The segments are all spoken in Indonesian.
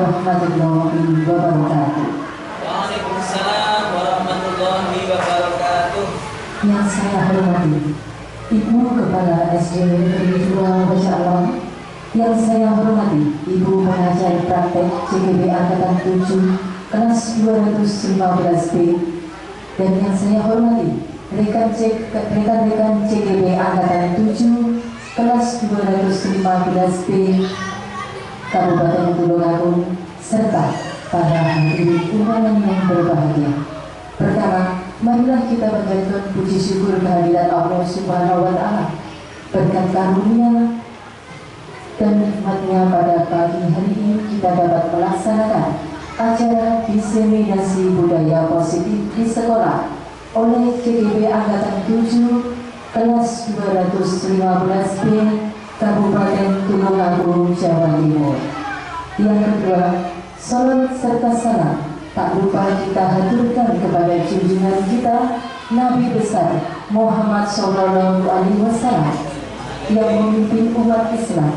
warahmatullahi wabarakatuh. Waalaikumsalam warahmatullahi wabarakatuh. Yang saya hormati Ibu Kepala SD Negeri 2 Masya Allah, yang saya hormati Ibu Pengajar Praktek CGB Angkatan 7 kelas 215B, dan yang saya hormati rekan-rekan CGB Angkatan 7 kelas 215B Kabupaten Tulungagung, serta para hadirin undangan yang berbahagia. Pertama, marilah kita panjatkan puji syukur kehadirat Allah Subhanahu wa Ta'ala, berkat karunia dan nikmatnya pada pagi hari ini kita dapat melaksanakan acara diseminasi budaya positif di sekolah oleh CGB Angkatan 7 kelas 215B Kabupaten Tulungagung, Jawa Timur. Yang kedua, salam serta salam tak lupa kita haturkan kepada junjungan kita Nabi besar Muhammad Sallallahu Alaihi Wasallam yang memimpin umat Islam,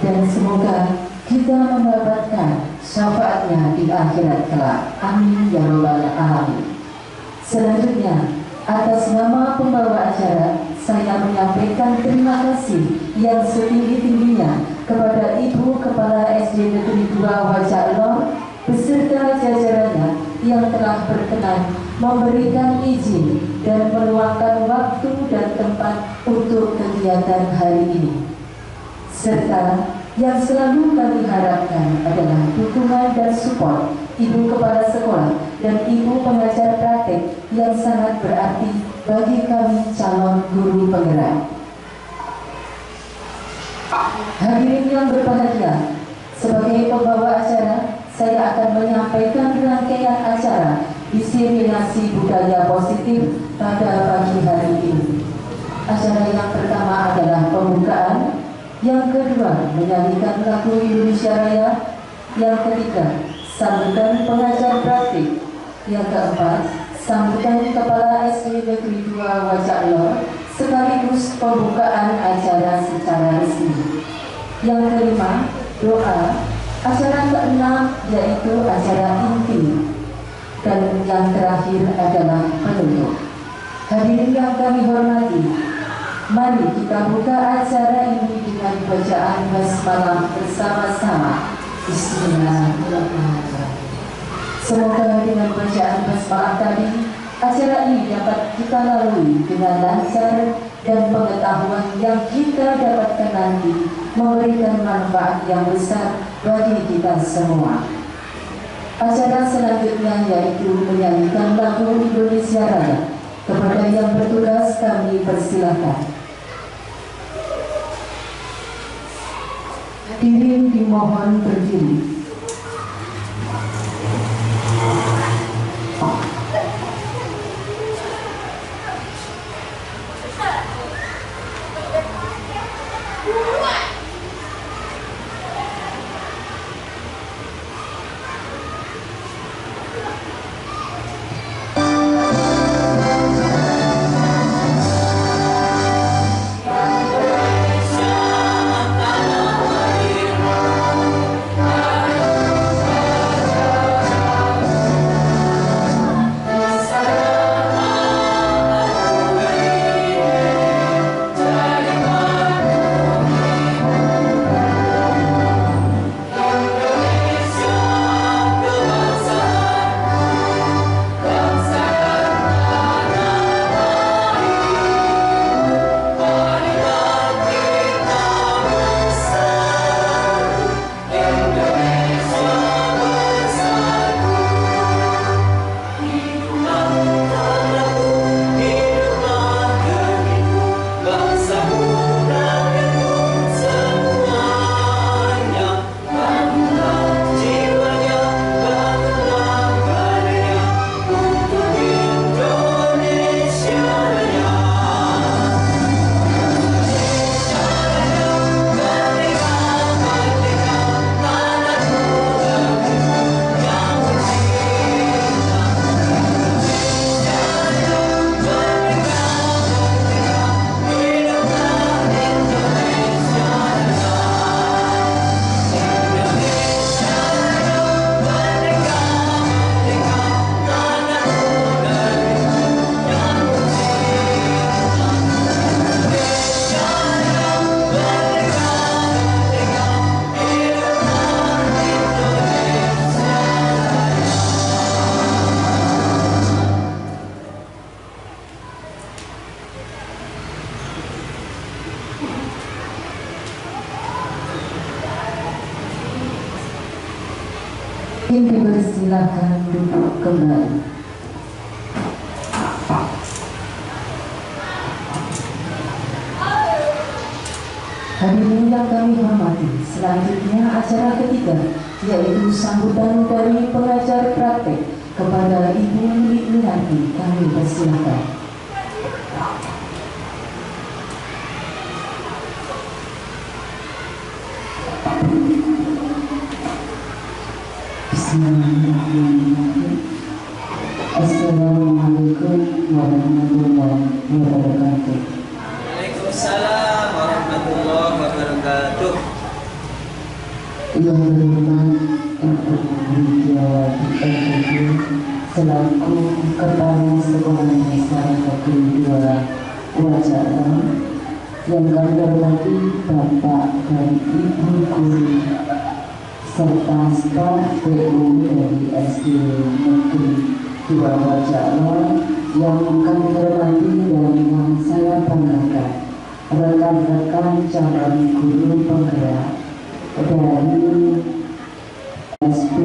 dan semoga kita mendapatkan syafaatnya di akhirat kelak. Amin ya rabbal alamin. Selanjutnya, atas nama pembawa acara, saya menyampaikan terima kasih yang setinggi-tingginya kepada Ibu Kepala SD Negeri 2 Wajah Lor beserta jajarannya yang telah berkenan memberikan izin dan meluangkan waktu dan tempat untuk kegiatan hari ini. Serta yang selalu kami harapkan adalah dukungan dan support Ibu Kepala Sekolah dan Ibu Pengajar Praktek yang sangat berarti bagi kami calon guru penggerak. Hadirin yang berbahagia, sebagai pembawa acara, saya akan menyampaikan rangkaian acara diseminasi budaya positif pada pagi hari ini. Acara yang pertama adalah pembukaan, yang kedua menyanyikan lagu Indonesia Raya, yang ketiga sambutan pengajar praktik, yang keempat sambutan Kepala SD Negeri 2 Wajah Lor sekaligus pembukaan acara secara resmi. Yang kelima, doa. Acara keenam yaitu acara inti, dan yang terakhir adalah penutup. Hadirin yang kami hormati, mari kita buka acara ini dengan bacaan basmalah bersama-sama. Bismillahirrahmanirrahim. Semoga dengan bacaan basmalah tadi, acara ini dapat kita lalui dengan lancar dan pengetahuan yang kita dapatkan nanti memberikan manfaat yang besar bagi kita semua. Acara selanjutnya yaitu menyanyikan lagu Indonesia Raya. Kepada yang bertugas kami persilahkan. Hadirin dimohon berdiri. Indonesia tanah air, Ingin dipersilakan duduk kembali. Hadirin yang kami hormati, selanjutnya acara ketiga, yaitu sambutan dari pengajar praktek kepada Ibu Lianti. Kami persilakan. Bismillahirrahmanirrahim. Assalamualaikum warahmatullahi wabarakatuh. Waalaikumsalam warahmatullahi wabarakatuh. Yang berhormat Ibu Widyawati LPD selaku Kepala Sekolah Dasar Negeri 2 Wajaran, yang kami hormati Bapak dan Ibu Guru serta staf PU dari SD Negeri 2 Wajaran, yang kami hormati dan yang saya banggakan, rekan-rekan calon guru penggerak dari SD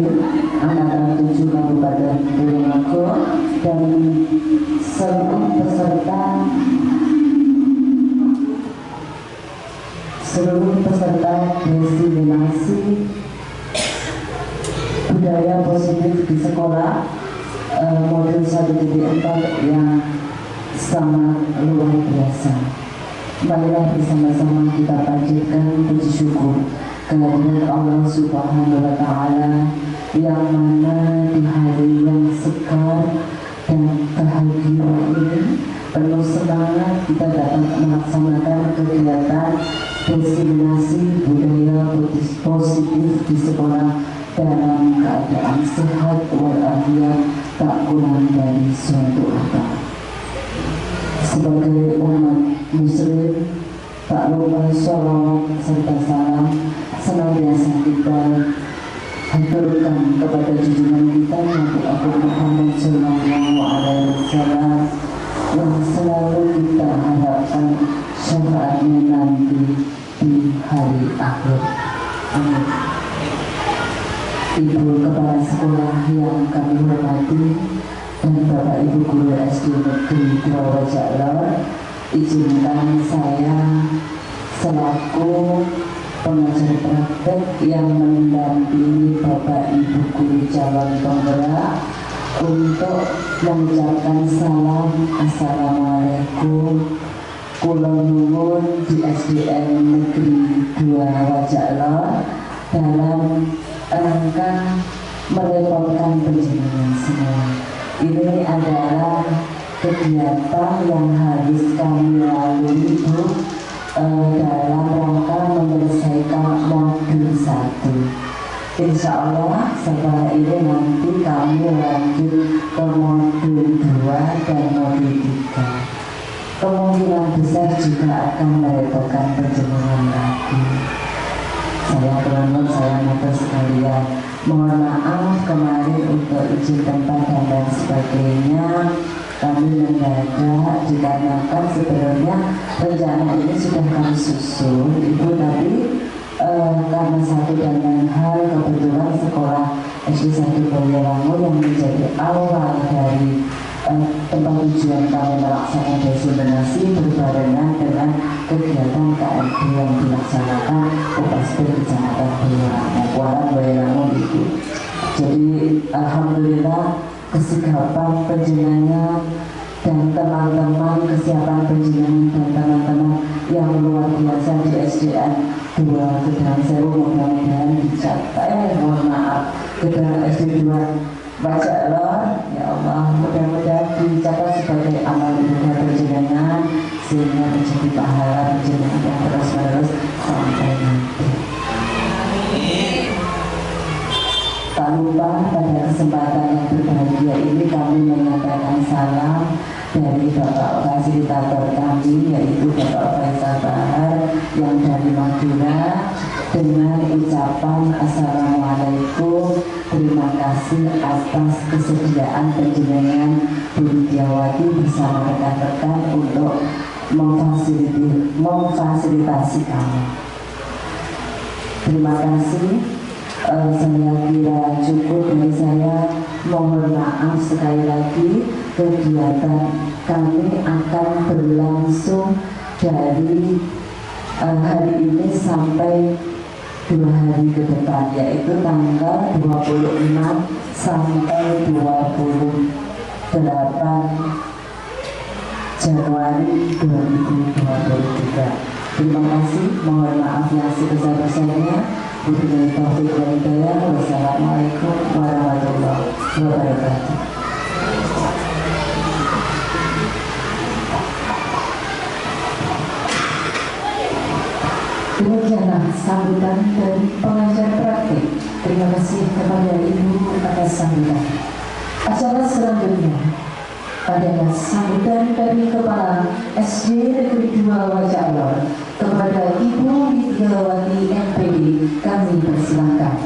Angkatan 7 Kabupaten Tulungagung dan seluruh peserta destinasi budaya positif di sekolah modul 1.4 yang sangat luar biasa. Marilah bersama-sama kita panjatkan puji syukur kehadirat Allah Subhanahu wa Ta'ala, yang mana di hari yang sekar dan bahagia ini penuh semangat kita dapat melaksanakan kegiatan destinasi budaya positif di sekolah dalam keadaan sehat walafiat, tak kurang dari suatu apa. Sebagai umat muslim, tak lupa sholawat serta salam senantiasa kita haturkan kepada junjungan kita Nabi Abu Muhammad Sallallahu Alaihi Wasallam, yang selalu kita harapkan syafaatnya nanti di hari akhir. Amin. Ibu Kepala Sekolah yang kami hormati dan Bapak Ibu Guru SD Negeri 2 Wajaran, izinkan saya selaku pengajar praktek yang mendampingi Bapak Ibu Guru calon penggerak untuk mengucapkan salam Assalamualaikum kula nuwun di SDN Negeri 2 Wajaran dalam rangka merepotkan penjenengan semua. Ini adalah kegiatan yang harus kami lalui, Bu, dalam rangka menyelesaikan modul 1. Insya Allah setelah ini nanti kami lanjut ke modul 2 dan modul 3. Kemungkinan besar juga akan merepotkan penjenengan lagi. Saya matur sekalian, mohon maaf kemarin untuk izin tempat dan lain sebagainya kami mendadak, dikarenakan sebenarnya rencana ini sudah kami susun, Ibu, tapi karena satu dan lain hal kebetulan sekolah SD 1 Boyolali yang menjadi awal dari tempat tujuan kami melaksanakan destinasi berbarengan dengan kegiatan KMP yang dilaksanakan UPSP Kecamatan Boyolali itu. Jadi alhamdulillah kesegapan penjenengan dan teman-teman, kesiapan penjenengan dan teman-teman yang luar biasa di SDN 2 Gedang Sewu, mudah-mudahan dicapai, mohon maaf, Gedang SD 2 Wajaran, ya Allah, mudah-mudahan dicatat sebagai amal ibadah penjenengan sehingga menjadi pahala penjenengan yang terus-menerus sampai nanti. Tak lupa pada kesempatan yang berbahagia ini kami menyampaikan salam dari Bapak Fasilitator kami, yaitu Bapak Faisal Bahar yang dari Madura, dengan ucapan Assalamualaikum, terima kasih atas kesediaan penjenengan Bu Widyawati bersama rekan-rekan untuk memfasilitasi kami. Terima kasih. Saya kira cukup maaf sekali lagi, kegiatan kami akan berlangsung dari hari ini sampai 2 hari ke depan, yaitu tanggal 26 sampai 28 Januari 2023. Terima kasih, mohon maaf yang sebesar-besarnya. Wabillahi taufiq wal hidayah. Wassalamualaikum warahmatullahi wabarakatuh. Demikianlah sambutan dari pengajar praktik. Terima kasih kepada Ibu atas sambutan. Acara selanjutnya adalah sambutan dari Kepala SD Negeri 2 Wajalor kepada Ibu Widyawati MPD. Kami persilahkan.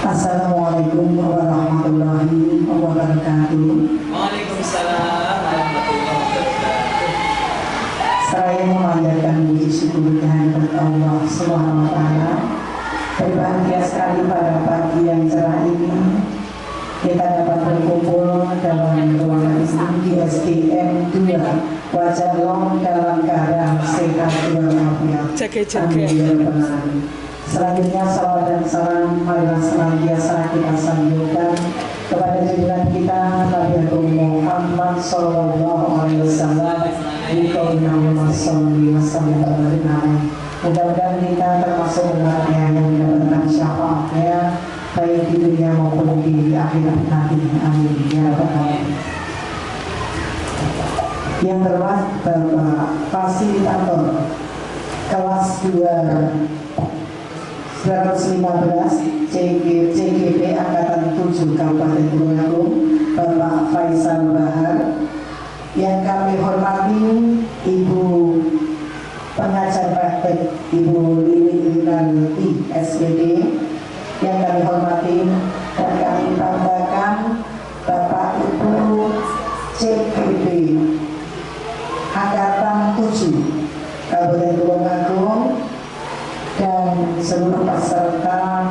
Assalamualaikum warahmatullahi wabarakatuh. Waalaikumsalam warahmatullahi wabarakatuh. Saya memanjatkan puji syukur kehadirat Allah Subhanahu wa Ta'ala. Berbahagia sekali pada pagi yang cerah ini kita dapat berkumpul dalam ruangan ini di SDN 2 Wajalong dalam keadaan sehat walafiat. Amin. Selanjutnya salawat dan salam marilah senantiasa kita sanjungkan kepada junjungan kita Nabi Muhammad Sallallahu Alaihi Wasallam. Mudah-mudahan kita termasuk umatnya yang mendapatkan syafaatnya baik di dunia maupun di akhirat nanti. Amin ya rabbal alamin. Yang terhormat Bapak Fasilitator kelas 2 115 CGP Angkatan 7 Kabupaten Tulungagung, Bapak Faisal Bahar. Yang kami hormati Ibu pengajar praktek Ibu Lili Rinaldi SPD. Yang kami hormati dan kami banggakan Bapak Ibu CGP Angkatan 7 Kabupaten Tulungagung dan seluruh peserta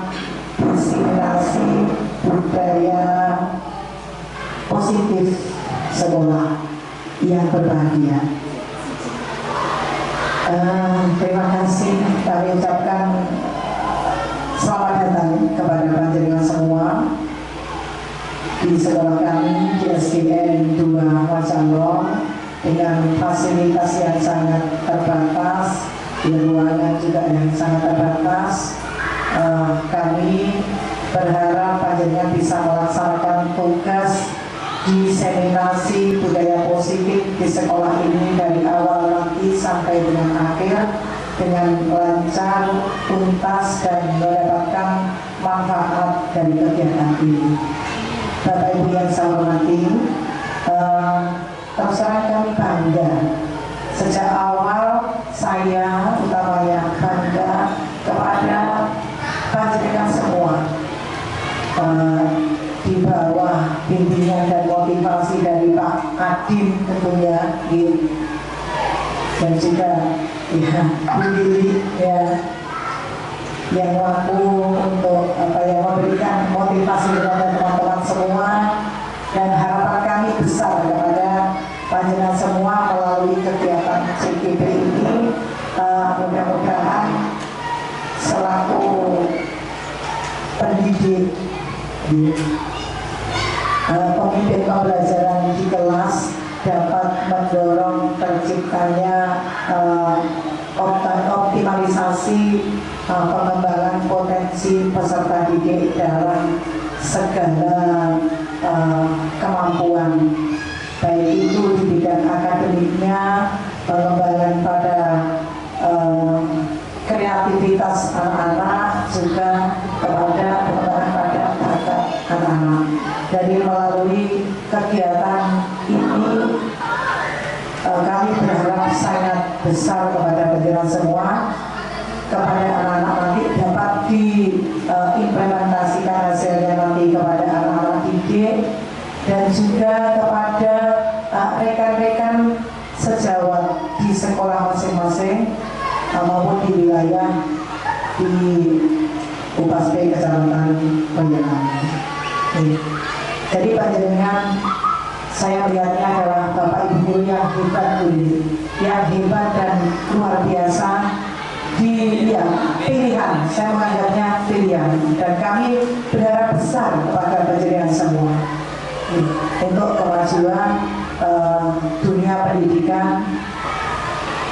diseminasi budaya positif sekolah yang berbahagia. Terima kasih kami ucapkan selamat datang kepada panjenengan semua di sekolah kami di SDN 2 Wajalong dengan fasilitas yang sangat terbatas, di ruangan juga yang sangat terbatas. Kami berharap panjenengan bisa melaksanakan tugas diseminasi budaya positif di sekolah ini dari awal nanti sampai dengan akhir dengan lancar, tuntas dan mendapatkan manfaat dari kegiatan ini. Bapak Ibu yang saya hormati, terus terang kami bangga. Sejak awal saya utamanya bangga kepada panjenengan semua, di bawah bimbingan dan motivasi dari Pak Adim tentunya, dan juga Bu Lili yang mampu untuk memberikan motivasi kepada teman-teman semua, dan harapan kami besar kepada panjenengan semua melalui kegiatan CGP ini. Mudah-mudahan selaku pendidik, pemimpin pembelajaran di kelas dapat mendorong terciptanya optimalisasi pengembangan potensi peserta didik dalam segala kemampuan, baik itu di bidang akademiknya, pengembangan pada kreativitas anak-anak, juga kepada pengembangan pada bakat anak-anak. Dari melalui kegiatan ini kami berharap sangat besar kepada panjenengan semua, kepada anak-anak nanti dapat diimplementasikan hasilnya nanti kepada anak-anak didik, dan juga kepada rekan-rekan sejawat di sekolah masing-masing maupun di wilayah di UPASP Kecamatan Boyolali. Jadi panjenengan saya melihatnya adalah Bapak Ibu guru yang hebat dan luar biasa di pilihan. Saya menganggapnya pilihan dan kami berharap besar kepada panjenengan semua untuk kemajuan dunia pendidikan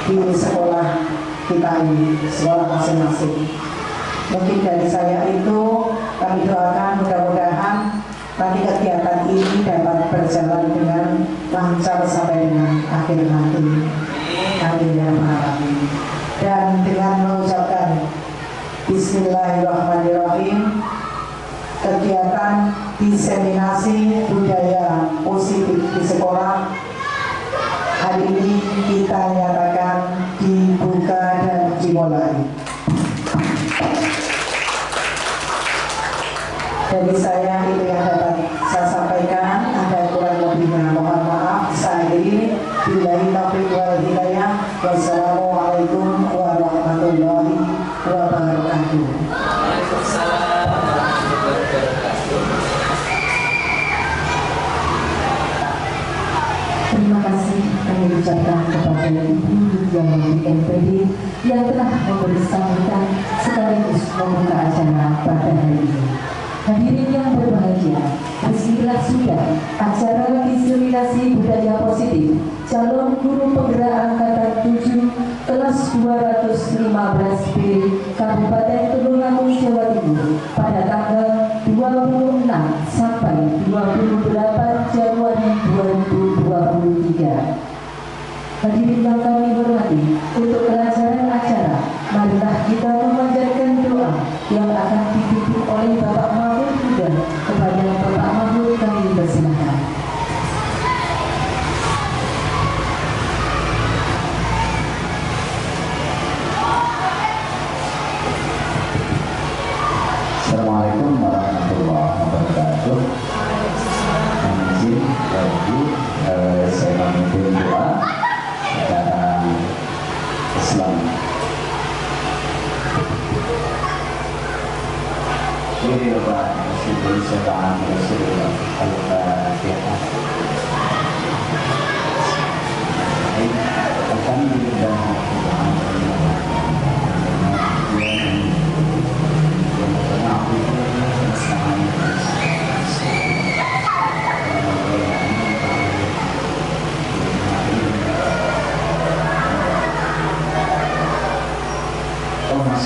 di sekolah kita ini, sekolah masing-masing. Mungkin dari saya itu kami doakan mudah-mudahan nanti kegiatan ini dapat berjalan dengan lancar sampai dengan akhir nanti. Amin ya rabbal alamin. Dan dengan mengucapkan Bismillahirrahmanirrahim, kegiatan diseminasi budaya positif di sekolah hari ini kita nyatakan dibuka dan dimulai. Dari saya itu yang dapat saya sampaikan, ada kurang lebihnya mohon maaf. Saya akhiri, billahi taufiq wal hidayah. Wassalamualaikum warahmatullahi wabarakatuh. Waalaikumsalam warahmatullahi wabarakatuh. Terima kasih kami ucapkan kepada Ibu yang memberikan NPD yang telah memberi sambutan sekaligus membuka acara pada hari ini. Hadirin yang berbahagia, bismillah sudah acara diseminasi budaya positif calon guru penggerak angkatan 7 kelas 215B Kabupaten Tulungagung Jawa Timur pada tanggal 26 sampai 28 Januari 2023. Hadirin yang kami hormati, untuk kelancaran acara, marilah kita memanjatkan doa yang akan dipimpin oleh Bapak Mahmud Huda. Kepada Bapak Mahmud kami persilakan. Assalamualaikum warahmatullahi wabarakatuh. Izin bagi saya memimpin doa acara Islam.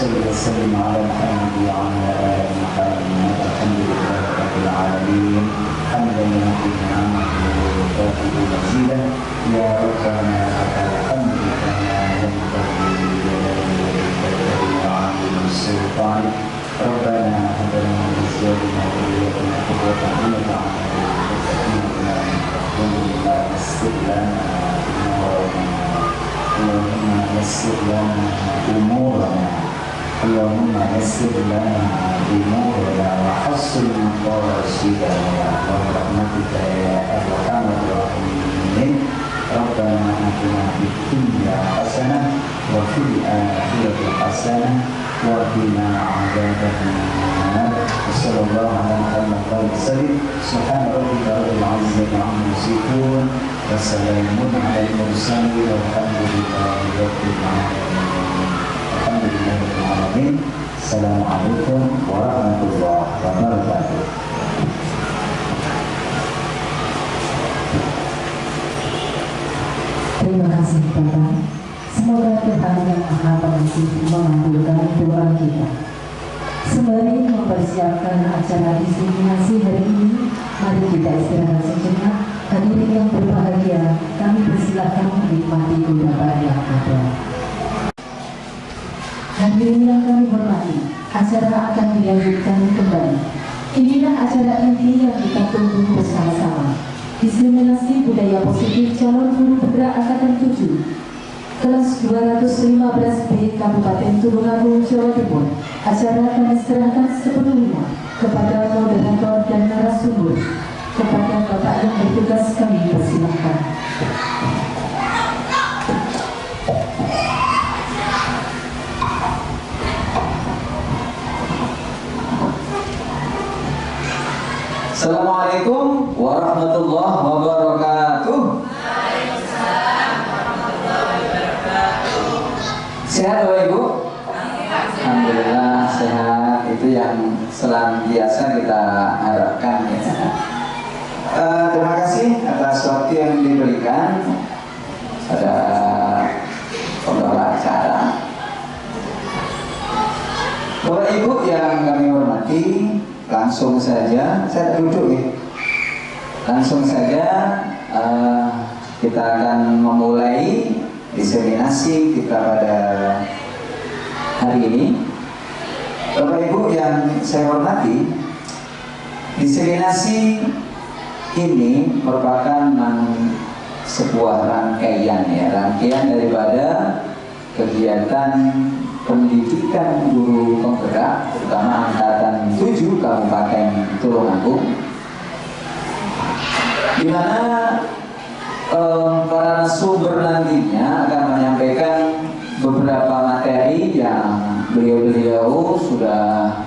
وسلم على محمد وعلى آل محمد. الحمد لله رب العالمين حمدا يهدي نعمه ويكافئ مزيدا. يا ربنا لك الحمد كما ينبغي لجلال وعظيم السلطان. ربنا هب لنا من ازواجنا وذريتنا قرة اعين واجعلنا اللهم يسر لنا اللهم يسر لنا امورنا اللهم يسر لنا امورنا وحصل مقاصدنا برحمتك يا ارحم الراحمين. ربنا اتنا في الدنيا حسنه وفي الاخره حسنه وقنا عذاب النار. وصلى الله على محمد وسلم. سبحان ربك رب العزه عما يصفون وسلام على المرسلين والحمد لله رب العالمين. Alhamdulillah rabbil alamin. Assalamualaikum warahmatullahi wabarakatuh. Terima kasih Bapak. Semoga Tuhan yang Maha Pengasih mengabulkan doa kita. Sembari mempersiapkan acara diseminasi hari ini, mari kita istirahat sejenak. Hadirin yang berbahagia, kami persilahkan menikmati ungkapan yang ada. Hadirin yang kami hormati, acara akan dilanjutkan kembali. Inilah acara inti yang kita tunggu bersama-sama. Diseminasi budaya positif calon guru penggerak angkatan 7 kelas 215B Kabupaten Tulungagung Jawa Timur. Acara kami serahkan sepenuhnya kepada moderator dan narasumber. Kepada Bapak yang bertugas kami persilahkan. senantiasa kita harapkan ya. Terima kasih atas waktu yang diberikan pada pembawa acara. Bapak Ibu yang kami hormati, langsung saja saya duduk ya. Langsung saja kita akan memulai diseminasi kita pada hari ini. Bapak Ibu yang saya hormati, diseminasi ini merupakan sebuah rangkaian daripada kegiatan pendidikan guru penggerak, terutama angkatan 7 Kabupaten Tulungagung, di mana para sumber nantinya akan menyampaikan beberapa materi yang beliau-beliau sudah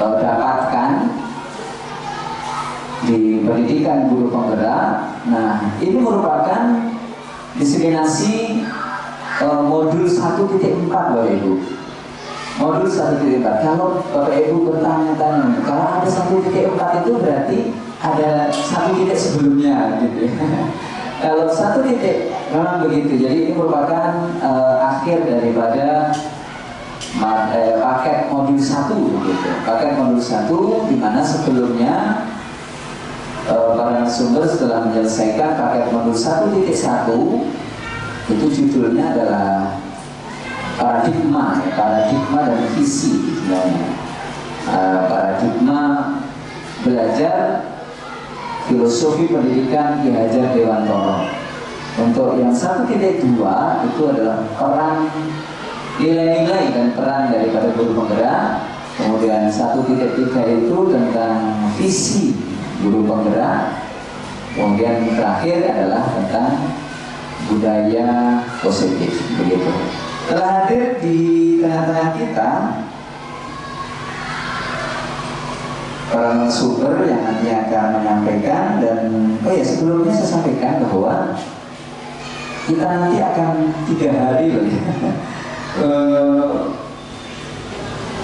dapatkan di pendidikan guru penggerak. Nah, ini merupakan diseminasi modul 1.4 Bapak Ibu. Modul 1.4. Kalau Bapak Ibu bertanya-tanya, kalau ada 1.4 itu berarti ada 1 titik sebelumnya gitu ya. Kalau 1 titik memang begitu. Jadi ini merupakan akhir daripada paket modul 1 gitu. Paket modul 1 di mana sebelumnya para narasumber setelah menyelesaikan paket modul 1.1 itu judulnya adalah paradigma dan visi sebenarnya. Paradigma belajar filosofi pendidikan Ki Hajar Dewantoro. Untuk yang 1.2 itu adalah peran nilai-nilai dan peran daripada guru penggerak. Kemudian 1.3 itu tentang visi guru penggerak. Kemudian terakhir adalah tentang budaya positif, begitu. Telah hadir di tengah-tengah kita para narasumber yang nanti akan menyampaikan. Dan sebelumnya saya sampaikan bahwa kita nanti akan 3 hari loh ya,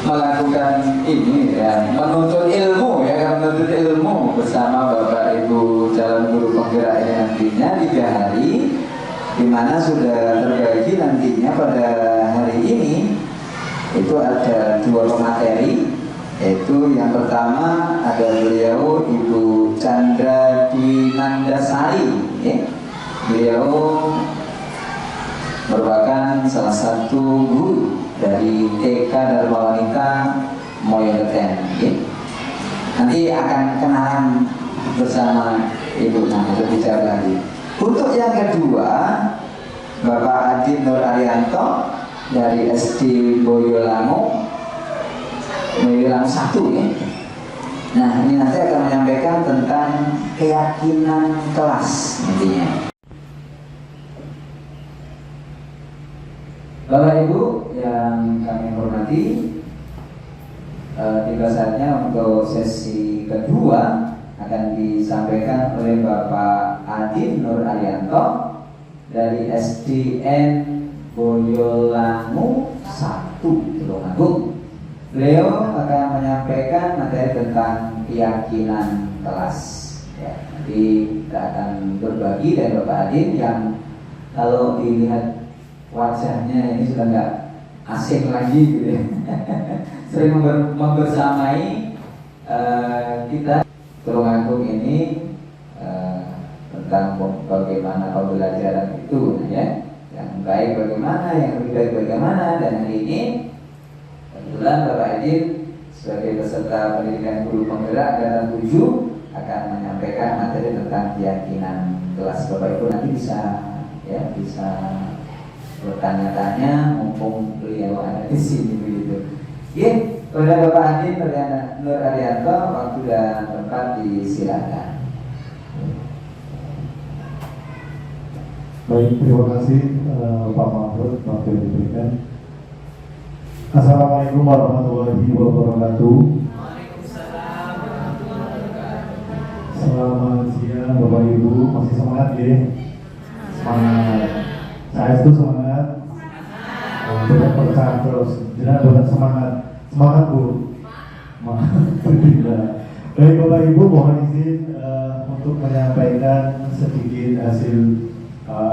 melakukan ini ya, menuntut ilmu bersama Bapak Ibu calon guru penggerak ini nantinya 3 hari, di mana sudah terbagi nantinya pada hari ini itu ada 2 pemateri, yaitu yang pertama ada beliau Ibu Chandra Dwinandasari ya. Beliau merupakan salah satu guru dari TK Dharma Wanita Moyoleten ya. Nanti akan kenalan bersama Ibu nanti berbicara lagi. Untuk yang kedua, Bapak Adin Nur Arianto dari SD Boyolango 1 ya. Nah, ini nanti akan menyampaikan tentang keyakinan kelas nantinya. Bapak Ibu yang kami hormati, tiba saatnya untuk sesi kedua akan disampaikan oleh Bapak Adin Nur Arianto dari SDN Boyolango 1 Tulungagung. Beliau akan menyampaikan materi tentang keyakinan kelas ya. Nanti kita akan berbagi dari Bapak Adin yang kalau dilihat wajahnya ini sudah nggak asing lagi gitu ya. Sering membersamai kita Tulungagung ini tentang bagaimana pembelajaran itu ya, yang baik bagaimana, yang lebih baik bagaimana. Dan hari ini kebetulan Bapak Adin sebagai peserta pendidikan guru penggerak angkatan 7 akan menyampaikan materi tentang keyakinan kelas. Bapak Ibu nanti bisa bertanya-tanya mumpung beliau ada di sini begitu. Oke, kepada Bapak Adin Nur Arianto, waktu dan tempat disilakan. Baik, terima kasih Pak Mahfud waktu yang diberikan. Assalamualaikum warahmatullahi wabarakatuh. Selamat siang Bapak Ibu, masih semangat ya? Semangat. Saya itu semangat. Tidak percaya terus. Jangan banyak semangat. Semangat Bu. Tidak. Baik Bapak Ibu, mohon izin untuk menyampaikan sedikit hasil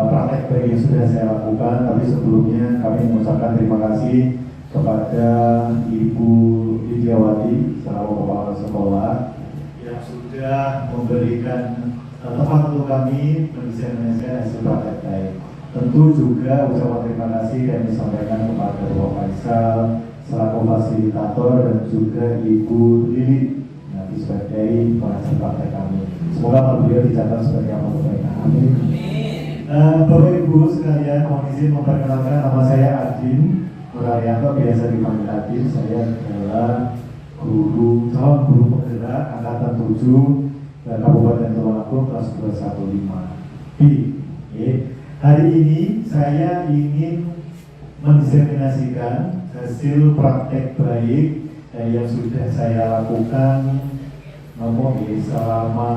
praktek baik yang sudah saya lakukan. Tapi sebelumnya kami mengucapkan terima kasih kepada Ibu Lidiawati selaku kepala sekolah yang sudah memberikan tempat untuk kami mendesain hasil praktek baik. Tentu juga ucapan terima kasih yang disampaikan kepada Bapak Faisal selaku fasilitator dan juga Ibu Lili nanti sebagai pengajar praktek kami. Semoga beliau dicatat sebagai amal kebaikan. Amin. Bapak Ibu sekalian, mohon izin memperkenalkan nama saya Adin Nurarianto, biasa dipanggil Adin. Saya adalah calon guru penggerak angkatan 7 Kabupaten Tulungagung kelas 215. Hari ini saya ingin mendiseminasikan hasil praktek baik yang sudah saya lakukan selama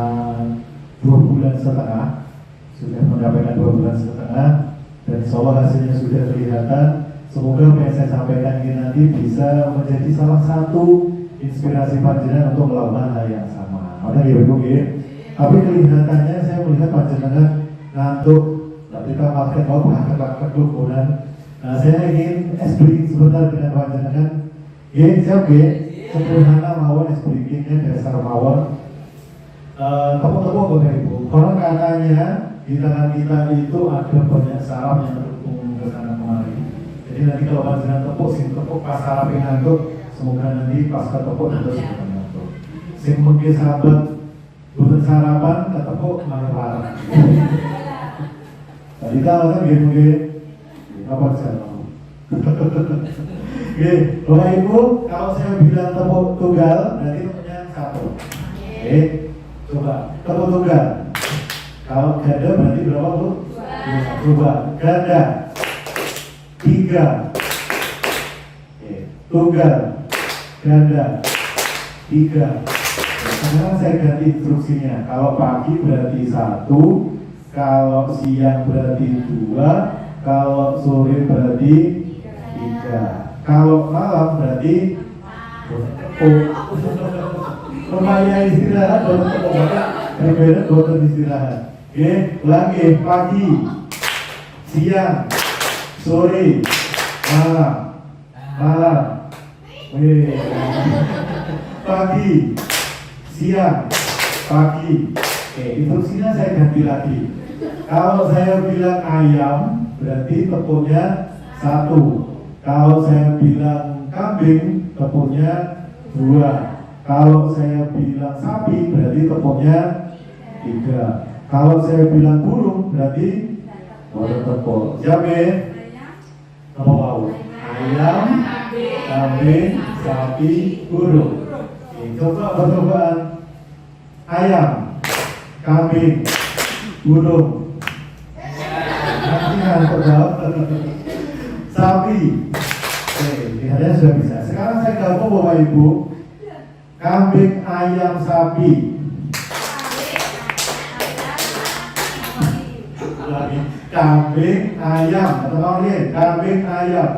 2 bulan setengah, sudah mendapatkan 2 bulan setengah, dan insya Allah hasilnya sudah kelihatan. Semoga apa yang saya sampaikan ini nanti bisa menjadi salah satu inspirasi panjenengan untuk melakukan hal yang sama. Ada ya Ibu ya? Tapi kelihatannya saya melihat panjenengan ngantuk, kita pakai kemudian saya ingin explain sebentar dengan panjenengan. Ya, siap ya? Sederhana mawon explainnya dasar mawon. Tepuk-tepuk Bapak Ibu. Karena katanya di tangan kita itu ada banyak saraf yang terhubung ke sana kemari. Jadi nanti kalau panjenengan tepuk, tepuk pas saraf yang ngantuk, semoga nanti pas tepuk nanti sudah ngantuk. Sing mungkin sahabat bukan sarapan, ketepuk malah parah. Tadi tahu kan mungkin apa saya tahu. Oke, Bapak Ibu, kalau saya bilang tepuk tunggal, berarti tepuknya 1. Oke, coba tepuk tunggal. Kalau ganda berarti berapa Bu? 2. Coba ganda 3. Oke, tunggal, ganda 3. Sekarang saya ganti instruksinya. Kalau pagi berarti 1, kalau siang berarti 2, kalau sore berarti 3, kalau malam berarti lumayan istirahat, berbeda dokter istirahat. Oke, lagi pagi, siang, sore, malam. Pagi, siang, pagi. Oke, instruksinya saya ganti lagi. Kalau saya bilang ayam, berarti tepuknya 1. Kalau saya bilang kambing, tepuknya 2. Kalau saya bilang sapi, berarti tepuknya 3. Kalau saya bilang burung, berarti tepuk. Siap ya? Apa mau? Ayam, kambing, sapi, burung. Oke, coba percobaan. Ayam, kambing, burung. Nanti ngantuk jawab. Sapi. Oke, lihatnya sudah bisa. Sekarang saya gabung Bapak Ibu. Kambing, ayam, sapi. Lagi. Kambing, ayam. Teman-teman lihat. Kambing, ayam.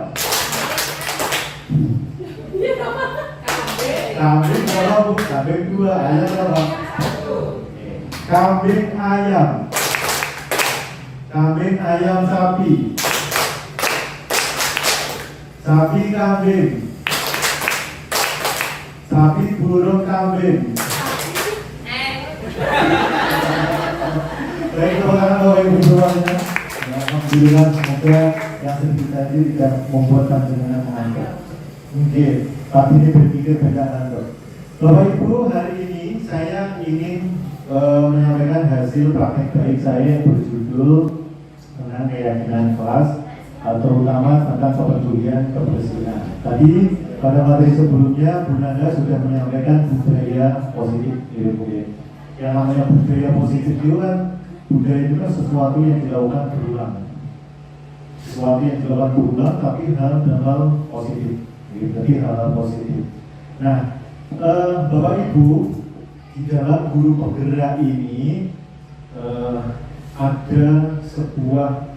Kambing berapa Bu? Kambing 2, ayam berapa? 1. Kambing, ayam. Kambing, ayam, sapi. Sapi, kambing. Sapi, burung, kambing. Baik, terima kasih Bapak Ibu semuanya. Alhamdulillah, semoga yang sedikit tadi tidak membuat panjenengan mengantuk. Mungkin, tapi ini berpikir beda ngantuk. Bapak Ibu, hari ini saya ingin menyampaikan hasil praktek baik saya yang berjudul tentang keyakinan kelas, terutama tentang kepedulian kebersihan. Tadi pada materi sebelumnya Bu Nanda sudah menyampaikan budaya positif yang namanya budaya positif itu kan, budaya itu kan sesuatu yang dilakukan berulang, sesuatu yang dilakukan berulang tapi hal positif, jadi hal positif. Nah, Bapak Ibu, di dalam guru penggerak ini ada sebuah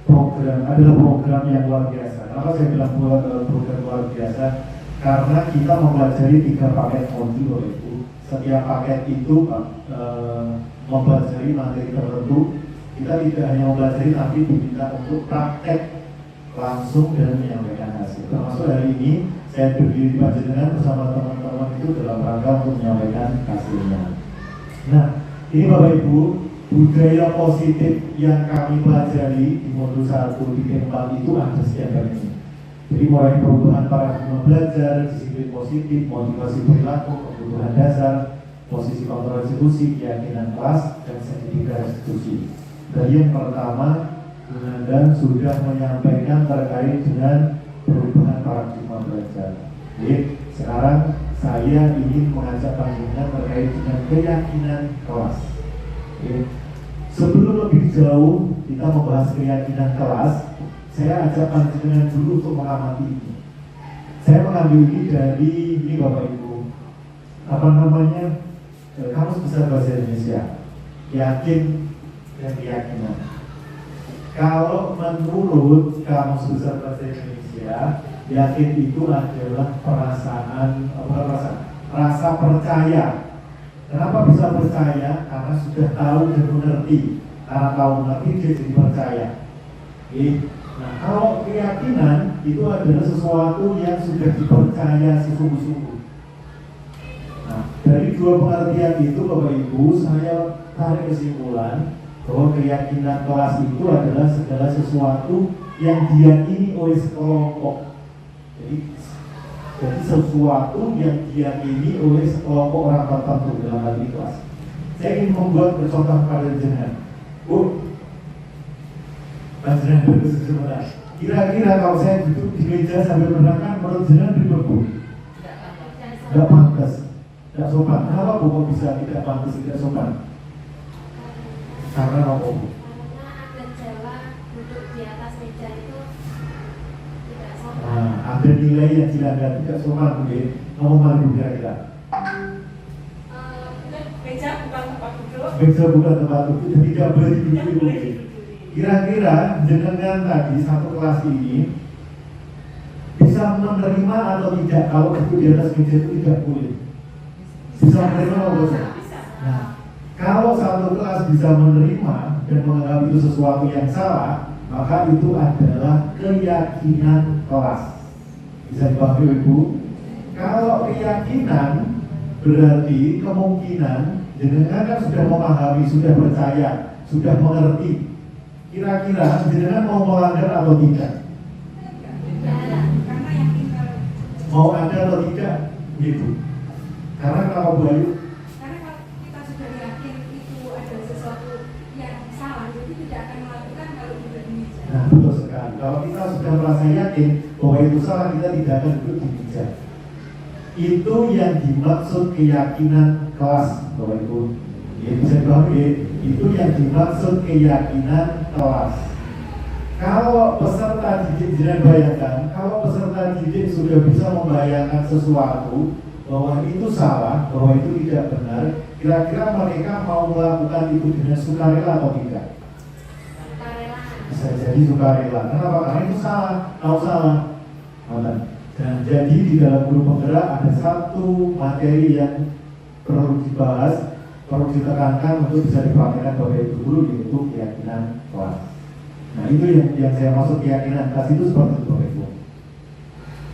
program yang luar biasa. Kenapa saya bilang program luar biasa? karena kita mempelajari 3 paket modul itu. Setiap paket itu mempelajari materi tertentu. Kita tidak hanya mempelajari tapi diminta untuk praktek langsung dan menyampaikan hasil. Termasuk hari ini saya berdiri di Panjenengan bersama teman-teman itu dalam rangka untuk menyampaikan hasilnya. Nah, ini Bapak Ibu, budaya positif yang kami pelajari di modul 1 di 4 itu ada setiap hari ini. Jadi mulai perubahan paradigma belajar, disiplin positif, motivasi perilaku, kebutuhan dasar, posisi kontrol eksekusi, keyakinan kelas, dan sertifikat restitusi. Dari yang pertama, dan sudah menyampaikan terkait dengan perubahan paradigma belajar. Jadi sekarang saya ingin mengajak panjenengan terkait dengan keyakinan kelas. Sebelum lebih jauh kita membahas keyakinan kelas, saya ajak panjenengan dulu untuk mengamati ini. Saya mengambil ini dari ini Bapak Ibu, Kamus Besar Bahasa Indonesia, yakin dan keyakinan. Kalau menurut Kamus Besar Bahasa Indonesia, yakin itu adalah rasa percaya. Kenapa bisa percaya? Karena sudah tahu dan mengerti. Karena tahu mengerti dia jadi percaya. Nah, kalau keyakinan itu adalah sesuatu yang sudah dipercaya sesungguh-sungguh. Nah, dari 2 pengertian itu Bapak Ibu, saya tarik kesimpulan bahwa keyakinan kelas itu adalah segala sesuatu yang diyakini oleh sekelompok. Jadi sesuatu yang diyakini oleh sekelompok orang tertentu dalam hal ini kelas. Saya ingin membuat contoh pada jenengan. Panjenengan duduk sebentar. Kira-kira kalau saya duduk di meja sambil menerangkan, menurut jenengan pribadi? Tidak pantas, tidak sopan. Kenapa kok bisa tidak pantas, tidak sopan? Karena apa? Karena ada Jawa duduk di atas meja itu tidak sopan. Nah, ada nilai yang dilanggar tidak sopan, ngomong malu kira-kira. Meja bukan tempat duduk. Meja bukan tempat duduk, dan tidak boleh duduk. Kira-kira jenengan tadi satu kelas ini bisa menerima atau tidak kalau duduk di atas meja itu tidak boleh? Bisa menerima atau tidak? Nah, kalau satu kelas bisa menerima dan menganggap itu sesuatu yang salah, maka itu adalah keyakinan kelas. Bisa dipahami Ibu? Kalau keyakinan berarti kemungkinan jenengan kan sudah memahami, sudah percaya, sudah mengerti. Kira-kira jenengan mau melanggar atau tidak? Mau ada atau tidak? Gitu. Karena kalau Bayu, nah betul sekali. Kalau kita sudah merasa yakin bahwa itu salah, kita tidak akan duduk di meja. Itu yang dimaksud keyakinan kelas, Bapak Ibu. Ya, bisa dipahami. Itu yang dimaksud keyakinan kelas. Kalau peserta didik, jangan bayangkan, kalau peserta didik sudah bisa membayangkan sesuatu bahwa itu salah, bahwa itu tidak benar, kira-kira mereka mau melakukan itu dengan sukarela atau tidak? Bisa jadi sukarela. Kenapa? Karena itu salah, tahu salah. Dan jadi di dalam guru penggerak ada satu materi yang perlu dibahas, perlu ditekankan untuk bisa dipraktikkan Bapak Ibu guru, yaitu keyakinan kelas. Nah itu yang saya maksud keyakinan kelas itu seperti itu Bapak Ibu.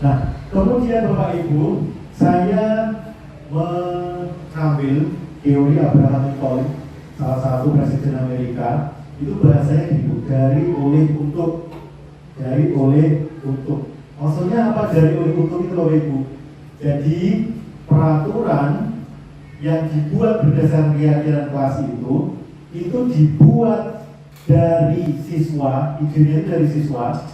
Nah kemudian Bapak Ibu, saya mengambil teori Abraham Lincoln, salah satu presiden Amerika. Itu bahasanya gitu, dari oleh untuk. Maksudnya apa dari oleh untuk itu Bapak Ibu? Jadi peraturan yang dibuat berdasarkan keyakinan kelas itu dibuat dari siswa, idenya dari siswa,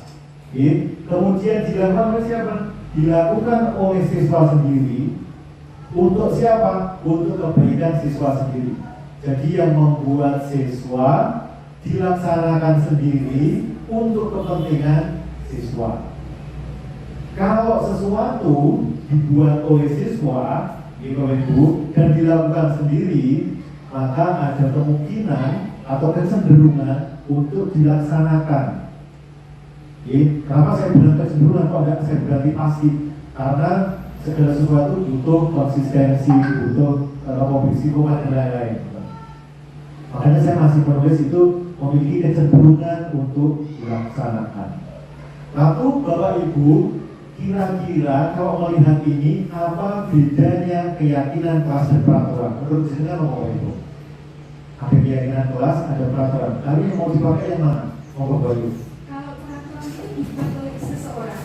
kemudian dilakukan oleh siapa? Dilakukan oleh siswa sendiri. Untuk siapa? Untuk kebaikan siswa sendiri. Jadi yang membuat siswa dilaksanakan sendiri untuk kepentingan siswa. Kalau sesuatu dibuat oleh siswa, Ibu, dan dilakukan sendiri, maka ada kemungkinan atau kecenderungan untuk dilaksanakan. Kenapa saya bilang kecenderungan, kok enggak saya berarti pasti? Karena segala sesuatu butuh konsistensi, butuh psikopat dan lain-lain. Makanya saya masih menulis itu memiliki kecenderungan untuk dilaksanakan. Lalu Bapak Ibu, kira-kira kalau melihat ini apa bedanya keyakinan kelas dan peraturan? Menurut saya Bapak Ibu, ada keyakinan kelas, ada peraturan. Lalu yang mau dipakai yang mana? Mau Bapak Ibu? Kalau peraturan itu dibuat oleh seseorang.